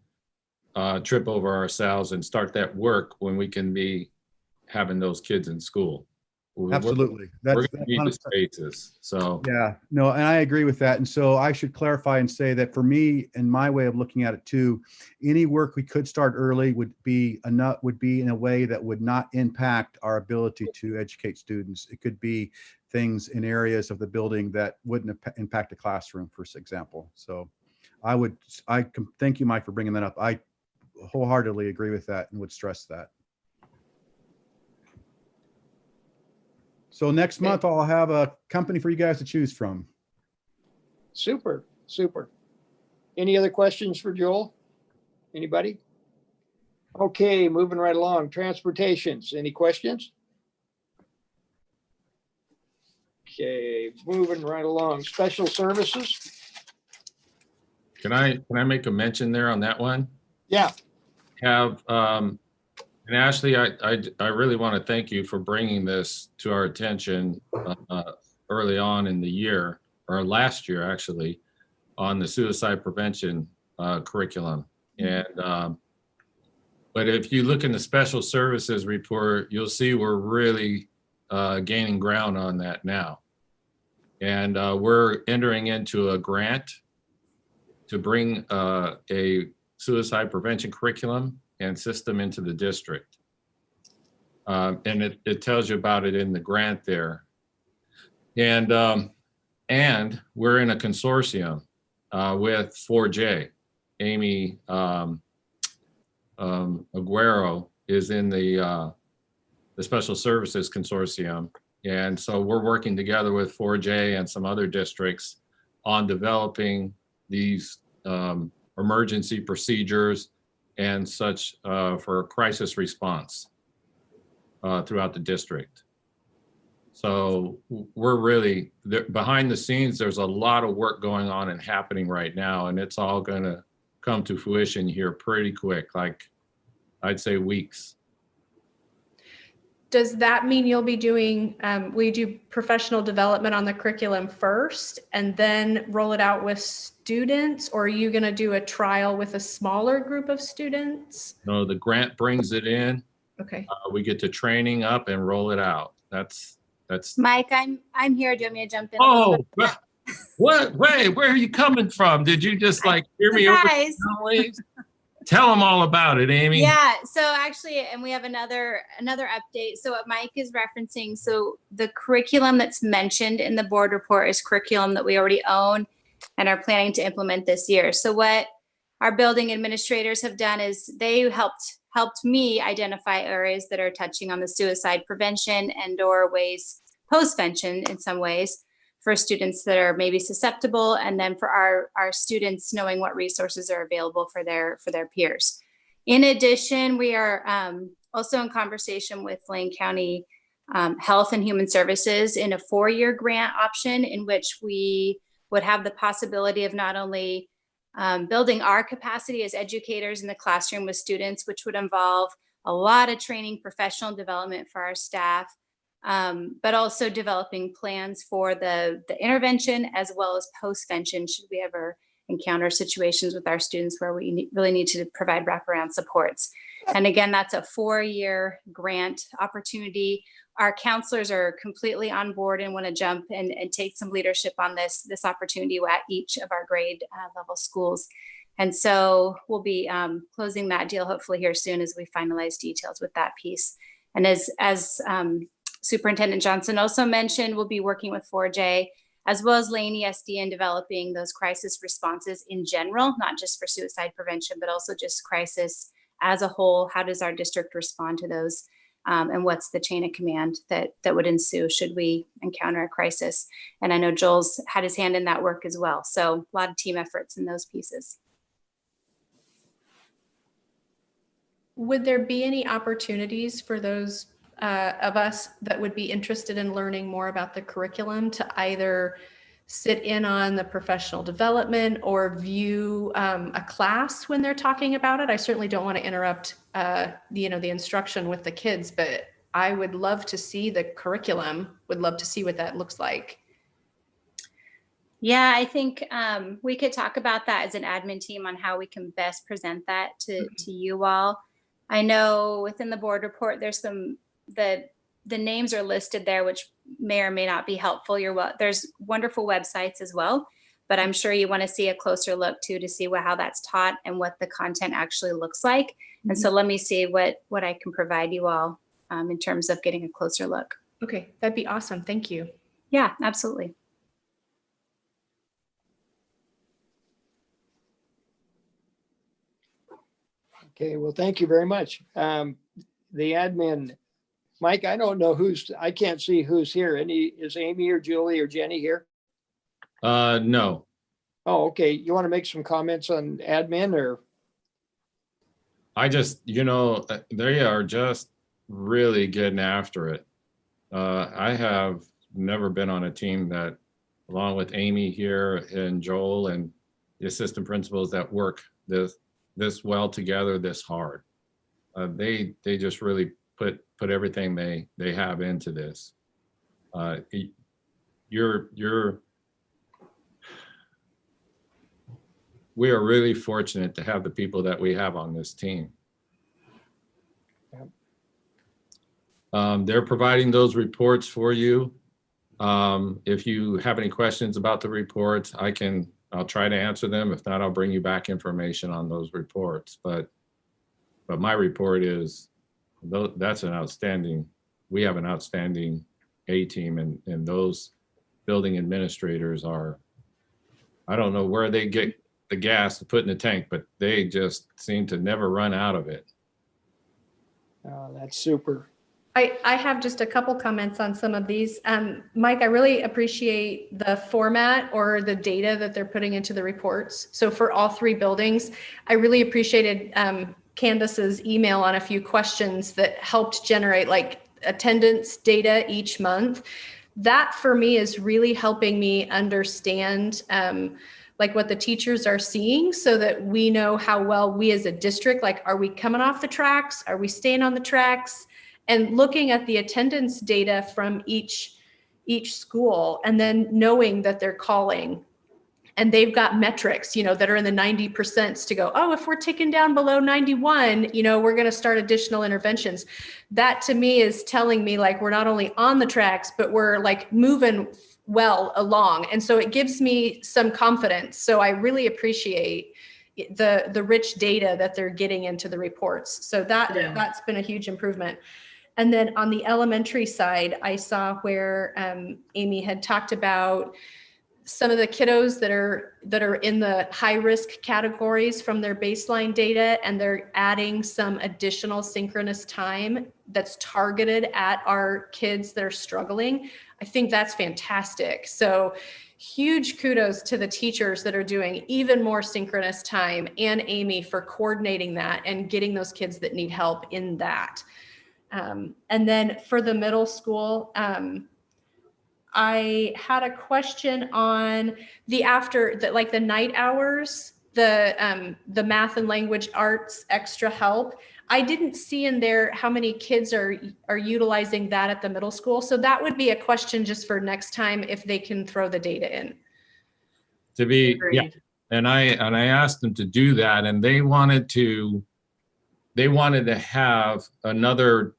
trip over ourselves and start that work when we can be having those kids in school. Absolutely. We're going to need the spaces. So yeah, no, and I agree with that. And so I should clarify and say that for me and my way of looking at it too, any work we could start early would be in a way that would not impact our ability to educate students. It could be things in areas of the building that wouldn't impact a classroom, for example. So thank you, Mike, for bringing that up. I wholeheartedly agree with that and would stress that. So next month, I'll have a company for you guys to choose from. Super, super. Any other questions for Joel? Anybody? Okay, moving right along. Transportations, any questions? Okay, moving right along. Special services? can I make a mention there on that one? Yeah. And Ashley, I really want to thank you for bringing this to our attention early on in the year, or last year actually, on the suicide prevention curriculum. And but if you look in the special services report, you'll see we're really gaining ground on that now. And we're entering into a grant to bring a suicide prevention curriculum and system into the district. And it tells you about it in the grant there. And we're in a consortium with 4J. Amy Aguero is in the Special Services Consortium. And so we're working together with 4J and some other districts on developing these emergency procedures and such for crisis response throughout the district. So we're really, behind the scenes, there's a lot of work going on and happening right now, and it's all gonna come to fruition here pretty quick, like I'd say weeks. Does that mean you'll be doing, will you do professional development on the curriculum first and then roll it out with students? Or are you going to do a trial with a smaller group of students? No, the grant brings it in. Okay. We get to training up and roll it out. That's. Mike, I'm here. Do you want me to jump in? Oh, what? Wait, where are you coming from? Did you just like hear me over the waves? Tell them all about it, Amy. Yeah, so actually, and we have another update. So what Mike is referencing, so the curriculum that's mentioned in the board report is curriculum that we already own and are planning to implement this year. So what our building administrators have done is they helped me identify areas that are touching on the suicide prevention and or ways post-vention in some ways for students that are maybe susceptible, and then for our students knowing what resources are available for their peers. In addition, we are also in conversation with Lane County Health and Human Services in a 4-year grant option in which we would have the possibility of not only building our capacity as educators in the classroom with students, which would involve a lot of training, professional development for our staff, but also developing plans for the intervention as well as post-vention should we ever encounter situations with our students where we really need to provide wraparound supports. And again, that's a 4-year grant opportunity. Our counselors are completely on board and want to jump and take some leadership on this opportunity at each of our grade level schools. And so we'll be closing that deal hopefully here soon as we finalize details with that piece. And as Superintendent Johnson also mentioned, we'll be working with 4J as well as Lane ESD in developing those crisis responses in general, not just for suicide prevention, but also just crisis as a whole, how does our district respond to those? And what's the chain of command that would ensue should we encounter a crisis? And I know Joel's had his hand in that work as well. So a lot of team efforts in those pieces. Would there be any opportunities for those of us that would be interested in learning more about the curriculum to either sit in on the professional development or view a class when they're talking about it? I certainly don't want to interrupt, the instruction with the kids, but I would love to see the curriculum, would love to see what that looks like. Yeah, I think we could talk about that as an admin team on how we can best present that to you all. I know within the board report, there's the names are listed there, which may or may not be helpful. There's wonderful websites as well, but I'm sure you want to see a closer look too to see how that's taught and what the content actually looks like. Mm-hmm. And so let me see what I can provide you all in terms of getting a closer look. Okay, that'd be awesome. Thank you. Yeah, absolutely. Okay, well, thank you very much. The admin, Mike, I don't know I can't see who's here. Is Amy or Julie or Jenny here? No. Oh, okay. You want to make some comments on admin or? I just, they are just really getting after it. I have never been on a team that, along with Amy here and Joel and the assistant principals, that work this well together, this hard. They just really put everything they have into this. We are really fortunate to have the people that we have on this team. They're providing those reports for you. If you have any questions about the reports, I'll try to answer them. If not, I'll bring you back information on those reports. But my report is, that's an outstanding, we have an outstanding A-team, and those building administrators are, I don't know where they get the gas to put in the tank, but they just seem to never run out of it. Oh, that's super. I have just a couple comments on some of these. Mike, I really appreciate the format or the data that they're putting into the reports. So for all three buildings, I really appreciated Candace's email on a few questions that helped generate like attendance data each month. That for me is really helping me understand like what the teachers are seeing so that we know how well we as a district, like, are we coming off the tracks? Are we staying on the tracks? And looking at the attendance data from each school, and then knowing that they're calling and they've got metrics, that are in the 90% to go, oh, if we're ticking down below 91, we're going to start additional interventions. That to me is telling me like, we're not only on the tracks, but we're like moving well along. And so it gives me some confidence. So I really appreciate the rich data that they're getting into the reports. So that's been a huge improvement. And then on the elementary side, I saw where Amy had talked about some of the kiddos that are in the high risk categories from their baseline data, and they're adding some additional synchronous time that's targeted at our kids that are struggling. I think that's fantastic. So huge kudos to the teachers that are doing even more synchronous time, and Amy for coordinating that and getting those kids that need help in that. And then for the middle school, I had a question on the night hours, the math and language arts extra help. I didn't see in there how many kids are utilizing that at the middle school. So that would be a question just for next time if they can throw the data in. Yeah. And I asked them to do that, and they wanted to have another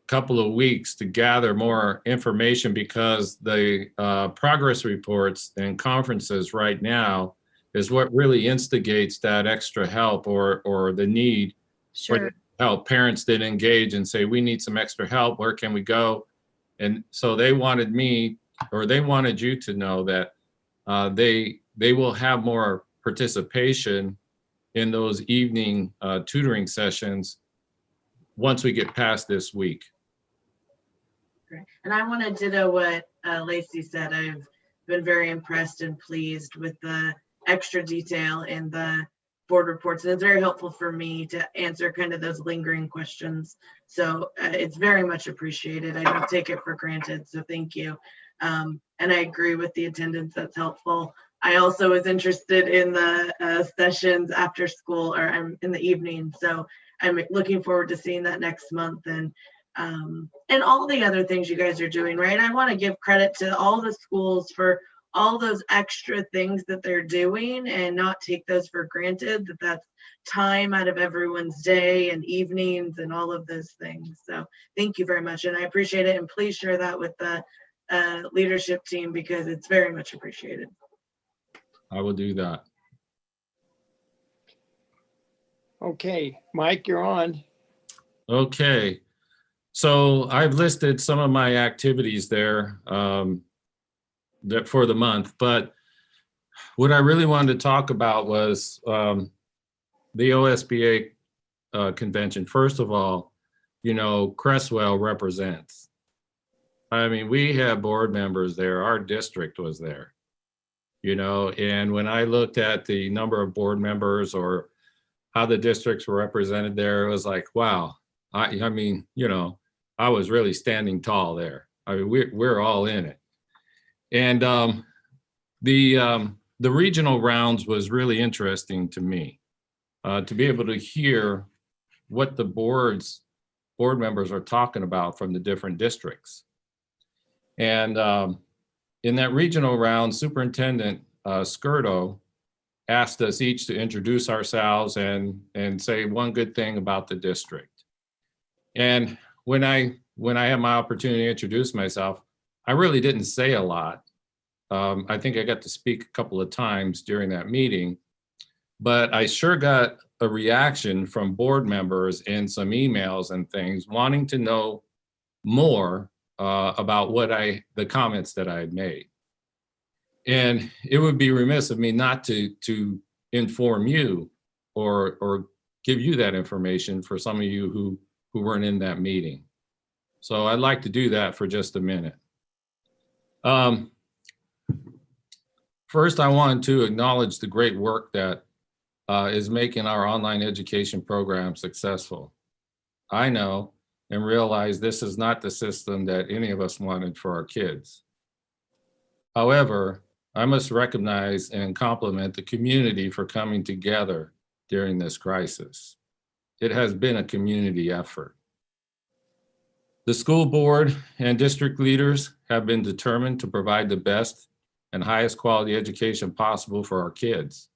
couple of weeks to gather more information, because the progress reports and conferences right now is what really instigates that extra help or the need for help. Parents did engage and say, we need some extra help. Where can we go? And so they wanted you to know that they will have more participation in those evening tutoring sessions once we get past this week. Great. And I want to ditto what Lacey said. I've been very impressed and pleased with the extra detail in the board reports. And it's very helpful for me to answer kind of those lingering questions. So it's very much appreciated. I don't take it for granted. So thank you. And I agree with the attendance. That's helpful. I also was interested in the sessions after school, or I'm in the evening. So I'm looking forward to seeing that next month, and all the other things you guys are doing, right? I want to give credit to all the schools for all those extra things that they're doing and not take those for granted, that that's time out of everyone's day and evenings and all of those things. So thank you very much. And I appreciate it. And please share that with the leadership team, because it's very much appreciated. I will do that. Okay, Mike, you're on. Okay. So I've listed some of my activities there that for the month, but what I really wanted to talk about was the OSBA convention. First of all, you know, Creswell represents. I mean, we have board members there. Our district was there, you know, and when I looked at the number of board members or how the districts were represented there, it was like, wow. I mean, you know, I was really standing tall there. I mean, we're all in it. And the regional rounds was really interesting to me, to be able to hear what the board members are talking about from the different districts. And in that regional round, Superintendent Skirdo asked us each to introduce ourselves and say one good thing about the district. And when I had my opportunity to introduce myself, I really didn't say a lot. I think I got to speak a couple of times during that meeting, but I sure got a reaction from board members and some emails and things wanting to know more about the comments that I had made. And it would be remiss of me not to inform you or give you that information for some of you who weren't in that meeting. So I'd like to do that for just a minute. First, I wanted to acknowledge the great work that is making our online education program successful. I know and realize this is not the system that any of us wanted for our kids. However, I must recognize and compliment the community for coming together during this crisis. It has been a community effort. The school board and district leaders have been determined to provide the best and highest quality education possible for our kids.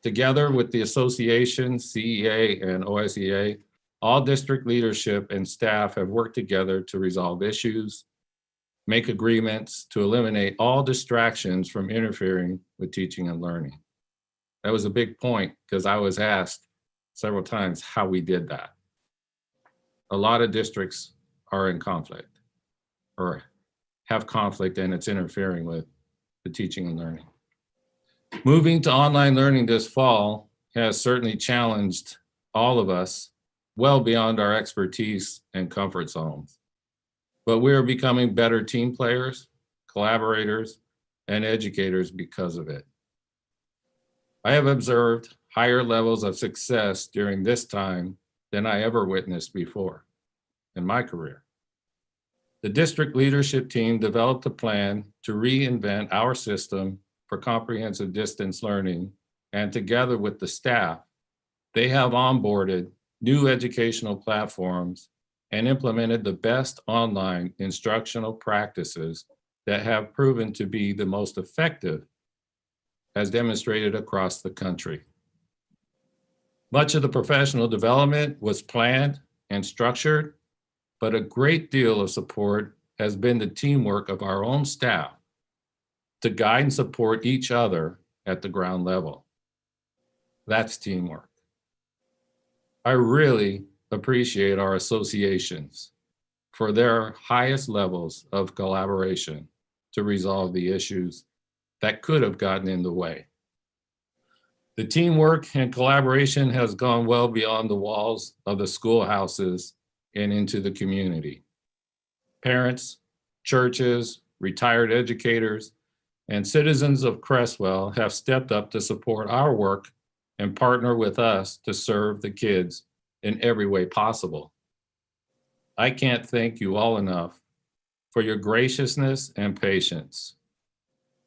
Together with the association, CEA, and OSEA, all district leadership and staff have worked together to resolve issues, make agreements to eliminate all distractions from interfering with teaching and learning. That was a big point because I was asked several times how we did that. A lot of districts are in conflict or have conflict, and it's interfering with the teaching and learning. Moving to online learning this fall has certainly challenged all of us well beyond our expertise and comfort zones. But we are becoming better team players, collaborators, and educators because of it. I have observed higher levels of success during this time than I ever witnessed before in my career. The district leadership team developed a plan to reinvent our system for comprehensive distance learning, and together with the staff, they have onboarded new educational platforms and implemented the best online instructional practices that have proven to be the most effective, as demonstrated across the country. Much of the professional development was planned and structured, but a great deal of support has been the teamwork of our own staff to guide and support each other at the ground level. That's teamwork. I really appreciate our associations for their highest levels of collaboration to resolve the issues that could have gotten in the way. The teamwork and collaboration has gone well beyond the walls of the schoolhouses and into the community. Parents, churches, retired educators, and citizens of Creswell have stepped up to support our work and partner with us to serve the kids in every way possible. I can't thank you all enough for your graciousness and patience.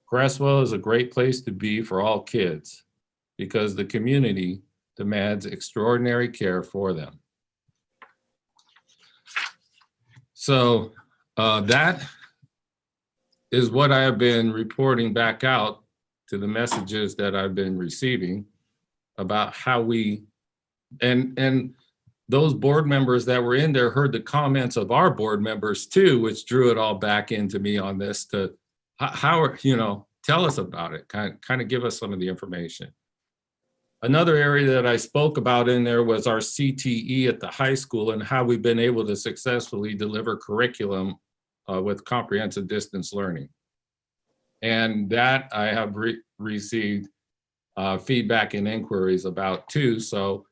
Creswell is a great place to be for all kids because the community demands extraordinary care for them. So that is what I have been reporting back out to the messages that I've been receiving about how we, and those board members that were in there heard the comments of our board members too, which drew it all back into me on this to how, you know, tell us about it, kind of give us some of the information. Another area that I spoke about in there was our CTE at the high school and how we've been able to successfully deliver curriculum with comprehensive distance learning. And that I have received feedback and inquiries about too. So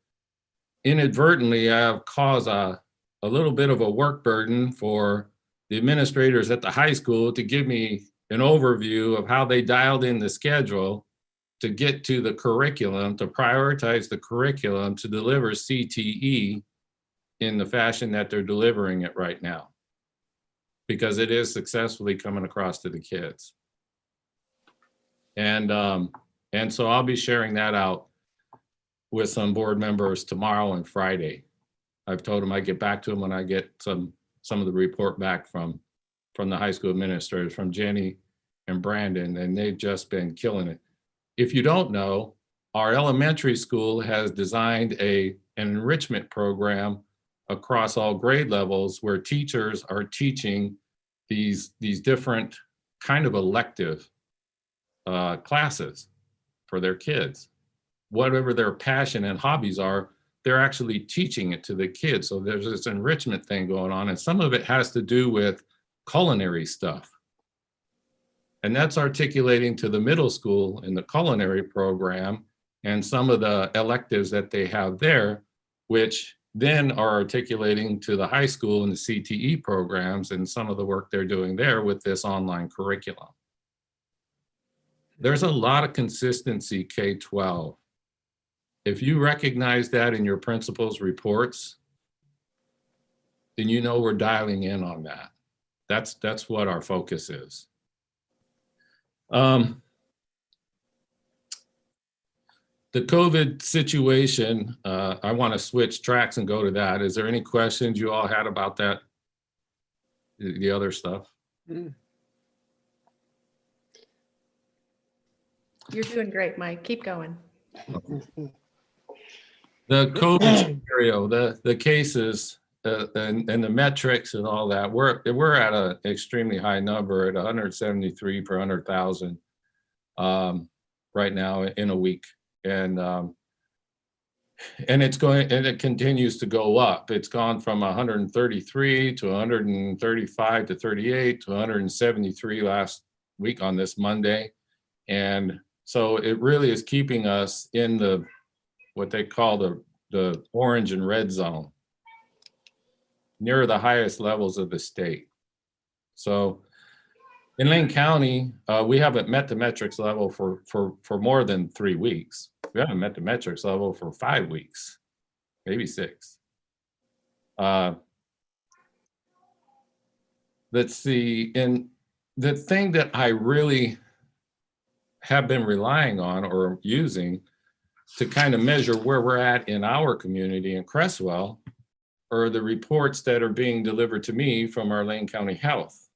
inadvertently, I have caused a little bit of a work burden for the administrators at the high school to give me an overview of how they dialed in the schedule to get to the curriculum, to prioritize the curriculum to deliver CTE in the fashion that they're delivering it right now, because it is successfully coming across to the kids. And so I'll be sharing that out with some board members tomorrow and Friday. I've told them I get back to them when I get some of the report back from the high school administrators, from Jenny and Brandon, and they've just been killing it. If you don't know, our elementary school has designed an enrichment program across all grade levels where teachers are teaching these different kind of elective classes for their kids. Whatever their passion and hobbies are, they're actually teaching it to the kids. So there's this enrichment thing going on, and some of it has to do with culinary stuff. And that's articulating to the middle school in the culinary program and some of the electives that they have there, which then are articulating to the high school in the CTE programs and some of the work they're doing there with this online curriculum. There's a lot of consistency K-12. If you recognize that in your principal's reports, then you know we're dialing in on that. That's what our focus is. The COVID situation, I want to switch tracks and go to that. Is there any questions you all had about that, the other stuff? You're doing great, Mike. Keep going. The COVID scenario, the cases, and the metrics and all that, we're at an extremely high number at 173 per 100,000 right now in a week, and it continues to go up. It's gone from 133 to 135 to 38 to 173 last week on this Monday, and so it really is keeping us in the what they call the orange and red zone, near the highest levels of the state. So in Lane County, we haven't met the metrics level for more than 3 weeks. We haven't met the metrics level for 5 weeks, maybe 6. Let's see, and the thing that I really have been relying on or using to kind of measure where we're at in our community in Creswell are the reports that are being delivered to me from our Lane County Health.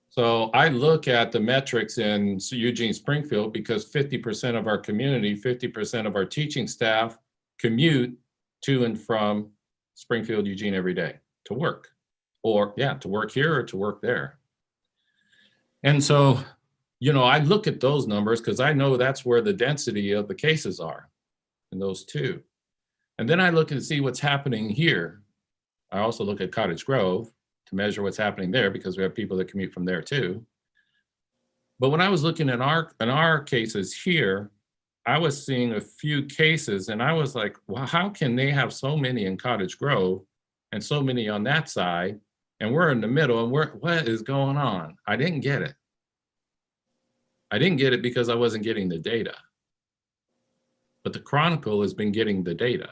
So I look at the metrics in Eugene Springfield because 50% of our community, 50% of our teaching staff commute to and from Springfield, Eugene every day to work, or to work here or to work there. And so, you know, I look at those numbers because I know that's where the density of the cases are in those two. And then I look and see what's happening here. I also look at Cottage Grove to measure what's happening there because we have people that commute from there too. But when I was looking at our cases here, I was seeing a few cases and I was like, well, how can they have so many in Cottage Grove and so many on that side? And we're in the middle and what is going on? I didn't get it. I didn't get it because I wasn't getting the data. But the Chronicle has been getting the data.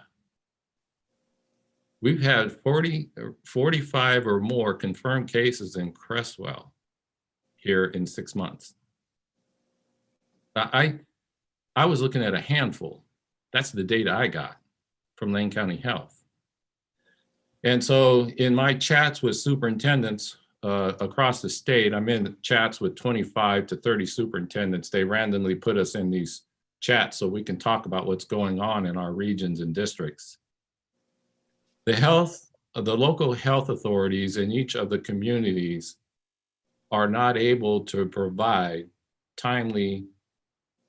We've had 45 or more confirmed cases in Creswell here in 6 months. I was looking at a handful. That's the data I got from Lane County Health. And so in my chats with superintendents across the state, I'm in chats with 25 to 30 superintendents. They randomly put us in these chats so we can talk about what's going on in our regions and districts. The local health authorities in each of the communities are not able to provide timely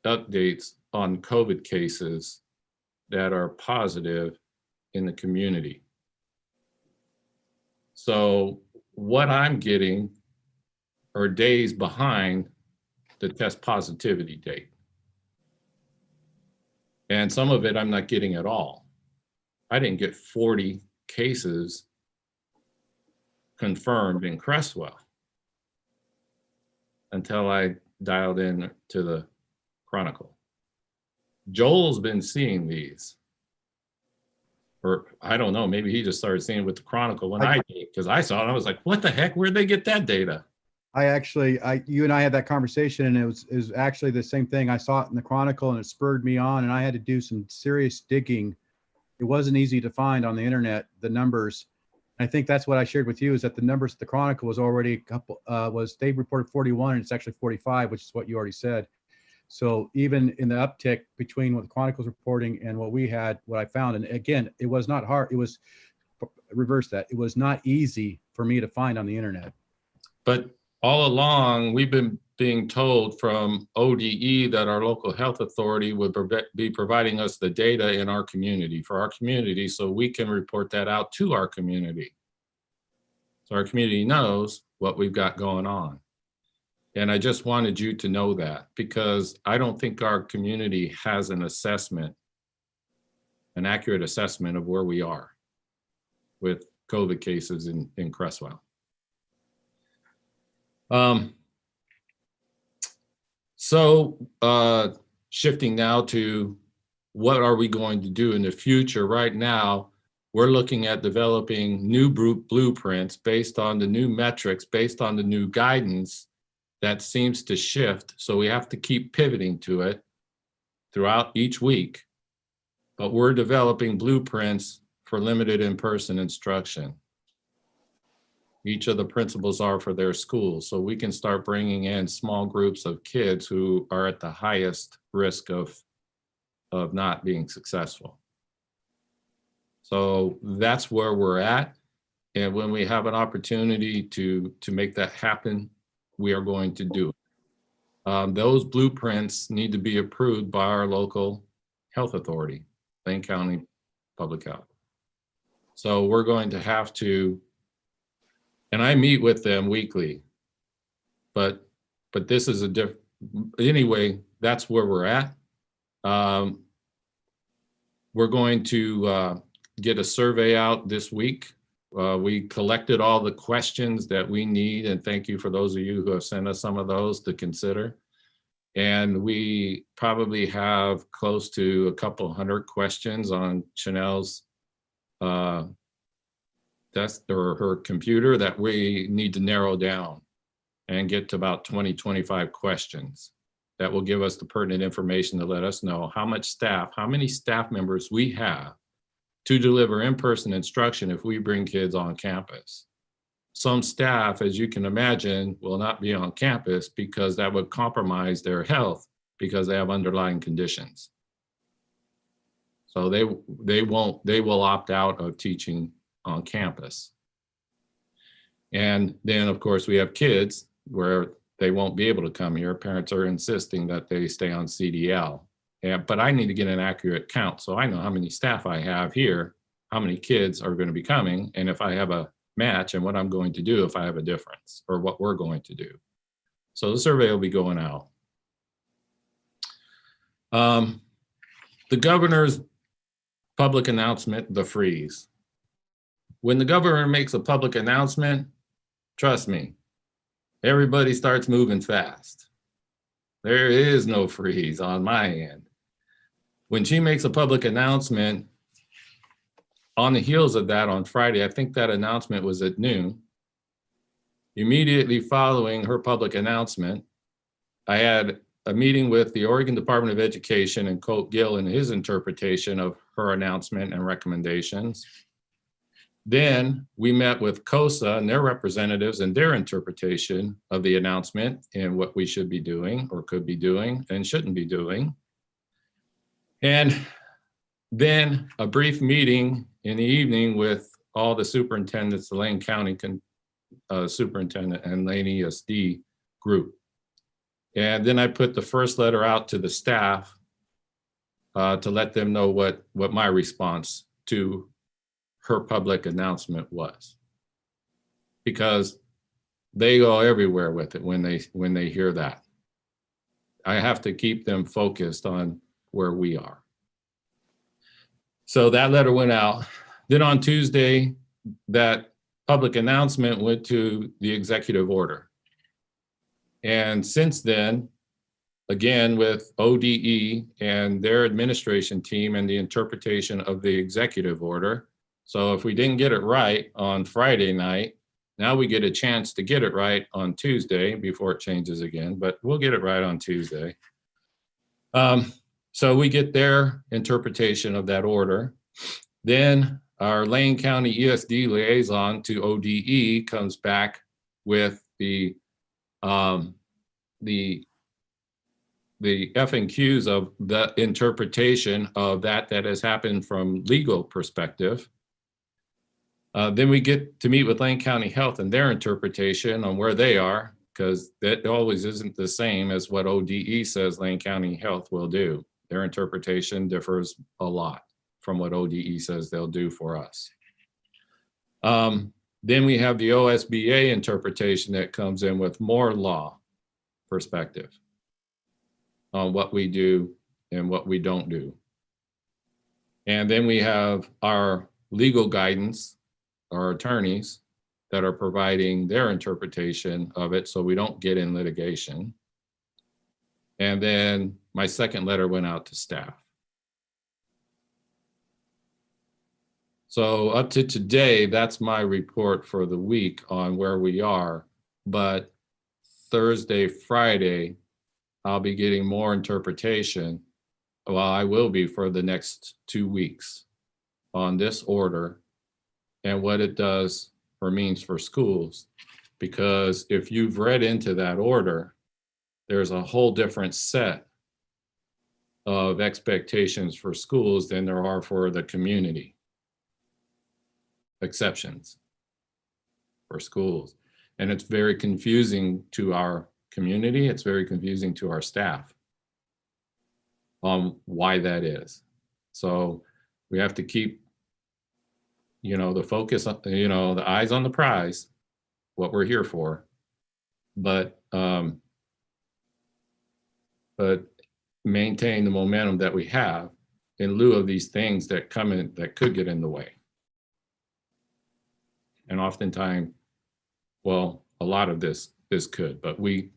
updates on COVID cases that are positive in the community. So what I'm getting are days behind the test positivity date. And some of it I'm not getting at all. I didn't get 40 cases confirmed in Creswell until I dialed in to the Chronicle. Joel's been seeing these. Or I don't know, maybe he just started seeing it with the Chronicle when I did, because I saw it, I was like, what the heck, where'd they get that data? You and I had that conversation, and it was actually the same thing. I saw it in the Chronicle and it spurred me on, and I had to do some serious digging. It wasn't easy to find on the internet, the numbers. I think that's what I shared with you, is that the numbers at the Chronicle was already a couple, they reported 41 and it's actually 45, which is what you already said. So even in the uptick between what the Chronicle's reporting and what we had, what I found, and again, it was not hard. It was reverse that. It was not easy for me to find on the internet. But all along, we've been being told from ODE that our local health authority would be providing us the data in our community, for our community, so we can report that out to our community. So our community knows what we've got going on. And I just wanted you to know that, because I don't think our community has an assessment, an accurate assessment of where we are with COVID cases in Creswell. Shifting now to what are we going to do in the future? Right now, we're looking at developing new blueprints based on the new metrics, based on the new guidance that seems to shift. So we have to keep pivoting to it throughout each week. But we're developing blueprints for limited in-person instruction. Each of the principals are for their schools, so we can start bringing in small groups of kids who are at the highest risk of not being successful. So that's where we're at. And when we have an opportunity to make that happen, we are going to do it. Those blueprints need to be approved by our local health authority, Lane County Public Health. So we're going to have to, and I meet with them weekly, but this is a different, anyway, that's where we're at. We're going to get a survey out this week. We collected all the questions that we need, and thank you for those of you who have sent us some of those to consider. And we probably have close to a couple hundred questions on Chanel's desk or her computer that we need to narrow down and get to about 20, 25 questions that will give us the pertinent information to let us know how much staff, how many staff members we have to deliver in-person instruction if we bring kids on campus. Some staff, as you can imagine, will not be on campus because that would compromise their health because they have underlying conditions. So they will opt out of teaching on campus. And then of course we have kids where they won't be able to come here. Parents are insisting that they stay on CDL. But I need to get an accurate count so I know how many staff I have here, how many kids are going to be coming, and if I have a match, and what I'm going to do if I have a difference, or what we're going to do. So the survey will be going out. the governor's public announcement, the freeze. When the governor makes a public announcement, trust me, everybody starts moving fast. There is no freeze on my end. When she makes a public announcement, on the heels of that on Friday, I think that announcement was at noon. Immediately following her public announcement, I had a meeting with the Oregon Department of Education and Colt Gill and his interpretation of her announcement and recommendations. Then we met with COSA and their representatives and their interpretation of the announcement and what we should be doing or could be doing and shouldn't be doing. And then a brief meeting in the evening with all the superintendents, the Lane County superintendent and Lane ESD group. And then I put the first letter out to the staff to let them know what my response to her public announcement was. Because they go everywhere with it when they hear that. I have to keep them focused on where we are. So that letter went out. Then on Tuesday, that public announcement went to the executive order. And since then, again, with ODE and their administration team and the interpretation of the executive order. So if we didn't get it right on Friday night, now we get a chance to get it right on Tuesday before it changes again, but we'll get it right on Tuesday. So we get their interpretation of that order. Then our Lane County ESD liaison to ODE comes back with the F&Qs of the interpretation of that has happened from legal perspective. Then we get to meet with Lane County Health and their interpretation on where they are, because that always isn't the same as what ODE says Lane County Health will do. Their interpretation differs a lot from what ODE says they'll do for us. Then we have the OSBA interpretation that comes in with more law perspective on what we do and what we don't do. And then we have our legal guidance, our attorneys that are providing their interpretation of it so we don't get in litigation. And then my second letter went out to staff. So up to today, that's my report for the week on where we are. But Thursday, Friday, I'll be getting more interpretation. Well, I will be for the next 2 weeks on this order and what it does or means for schools. Because if you've read into that order, there's a whole different set of expectations for schools than there are for the community. Exceptions for schools. And it's very confusing to our community. It's very confusing to our staff on why that is. So we have to keep, the focus, the eyes on the prize, what we're here for, but maintain the momentum that we have in lieu of these things that come in that could get in the way. And oftentimes, well, a lot of this could, but we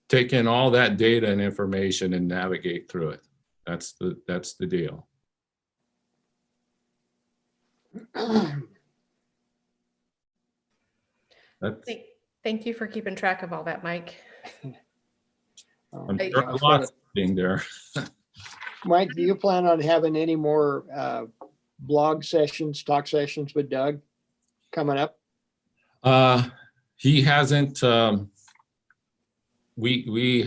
take in all that data and information and navigate through it. That's the deal. Thank you for keeping track of all that, Mike. I'm sure a lot being there. Mike, do you plan on having any more blog sessions, talk sessions with Doug coming up? He hasn't. He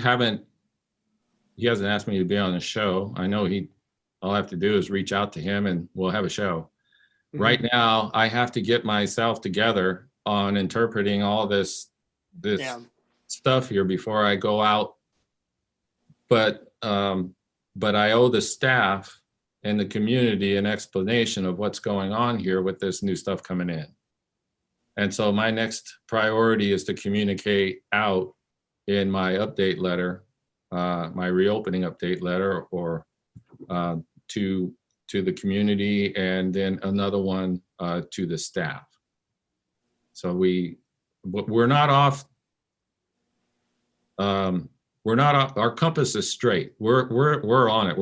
hasn't asked me to be on the show. I know all I have to do is reach out to him and we'll have a show. Mm-hmm. Right now, I have to get myself together on interpreting all this stuff here before I go out. But I owe the staff and the community an explanation of what's going on here with this new stuff coming in. And so my next priority is to communicate out in my update letter my reopening update letter, or to the community, and then another one to the staff. So we're not off. We're not off. Our compass is straight. We're on it.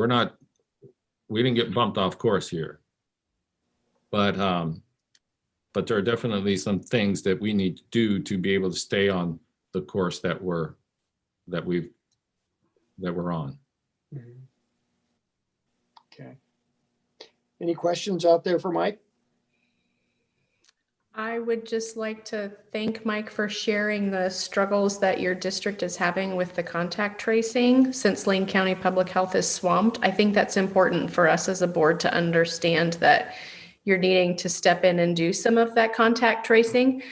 We didn't get bumped off course here. But there are definitely some things that we need to do to be able to stay on the course that we're on. Okay. Any questions out there for Mike? I would just like to thank Mike for sharing the struggles that your district is having with the contact tracing since Lane County Public Health is swamped. I think that's important for us as a board to understand that you're needing to step in and do some of that contact tracing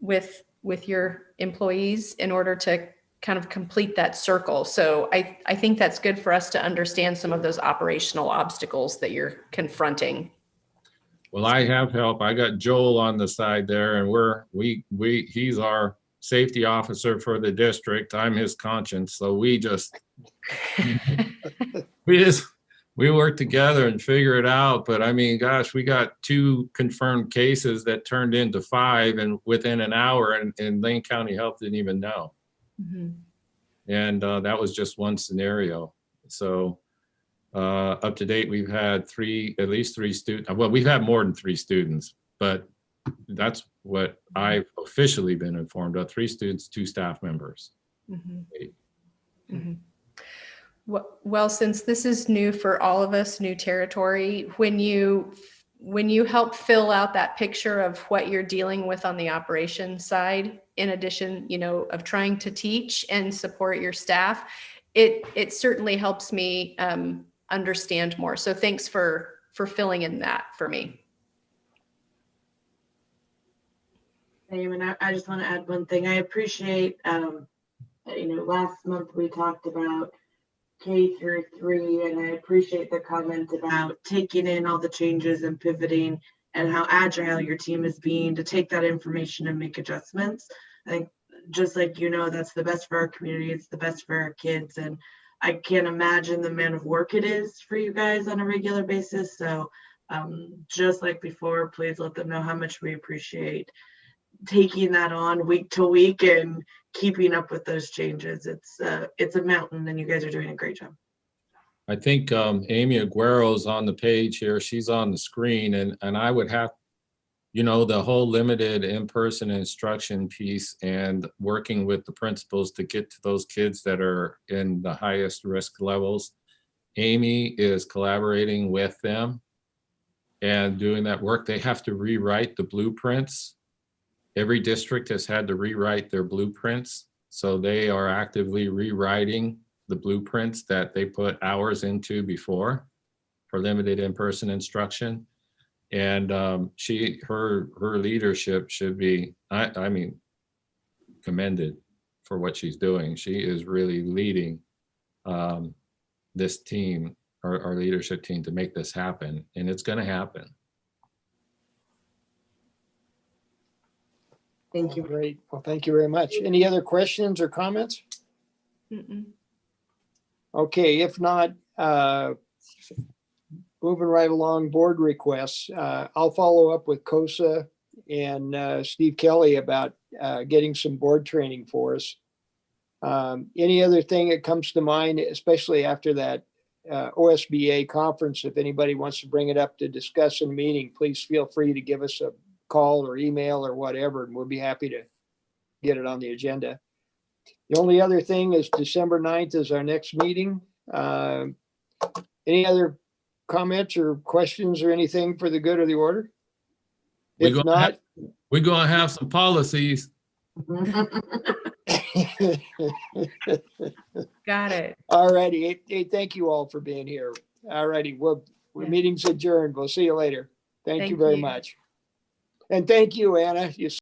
with your employees in order to kind of complete that circle. So I think that's good for us to understand some of those operational obstacles that you're confronting. Well, I have help. I got Joel on the side there, and he's our safety officer for the district. I'm his conscience. So we work together and figure it out. But I mean, gosh, we got 2 confirmed cases that turned into 5 and within an hour, and Lane County Health didn't even know. Mm-hmm. And that was just one scenario. So up to date, we've had at least 3 students. Well, we've had more than 3 students, but that's what I've officially been informed of. 3 students, 2 staff members. Mm-hmm. Mm-hmm. Well, since this is new for all of us, new territory, when you help fill out that picture of what you're dealing with on the operations side, in addition, of trying to teach and support your staff, it certainly helps me understand more. So thanks for filling in that for me. And I just want to add one thing. I appreciate, last month we talked about K through 3, and I appreciate the comment about taking in all the changes and pivoting and how agile your team is being to take that information and make adjustments. I think just like, that's the best for our community. It's the best for our kids. And I can't imagine the amount of work it is for you guys on a regular basis. So just like before, please let them know how much we appreciate taking that on week to week and keeping up with those changes. It's a mountain, and you guys are doing a great job. I think Amy Aguero's on the page here. She's on the screen, and I would have, the whole limited in-person instruction piece and working with the principals to get to those kids that are in the highest risk levels. Amy is collaborating with them and doing that work. They have to rewrite the blueprints. Every district has had to rewrite their blueprints. So they are actively rewriting the blueprints that they put hours into before for limited in-person instruction. And her leadership should be, I mean, commended for what she's doing. She is really leading this team, our leadership team, to make this happen, and it's going to happen. Thank you. Great. Well, thank you very much. Any other questions or comments? Mm-mm. Okay, if not, moving right along, board requests. I'll follow up with COSA and Steve Kelly about getting some board training for us. Any other thing that comes to mind, especially after that OSBA conference, if anybody wants to bring it up to discuss in a meeting, please feel free to give us a call or email or whatever, and we'll be happy to get it on the agenda. The only other thing is December 9th is our next meeting. Any other comments or questions or anything for the good of the order? If not, we're going to have some policies. Got it. All righty. Hey, thank you all for being here. All righty. Meeting's adjourned. We'll see you later. Thank you very much. And thank you, Anna. You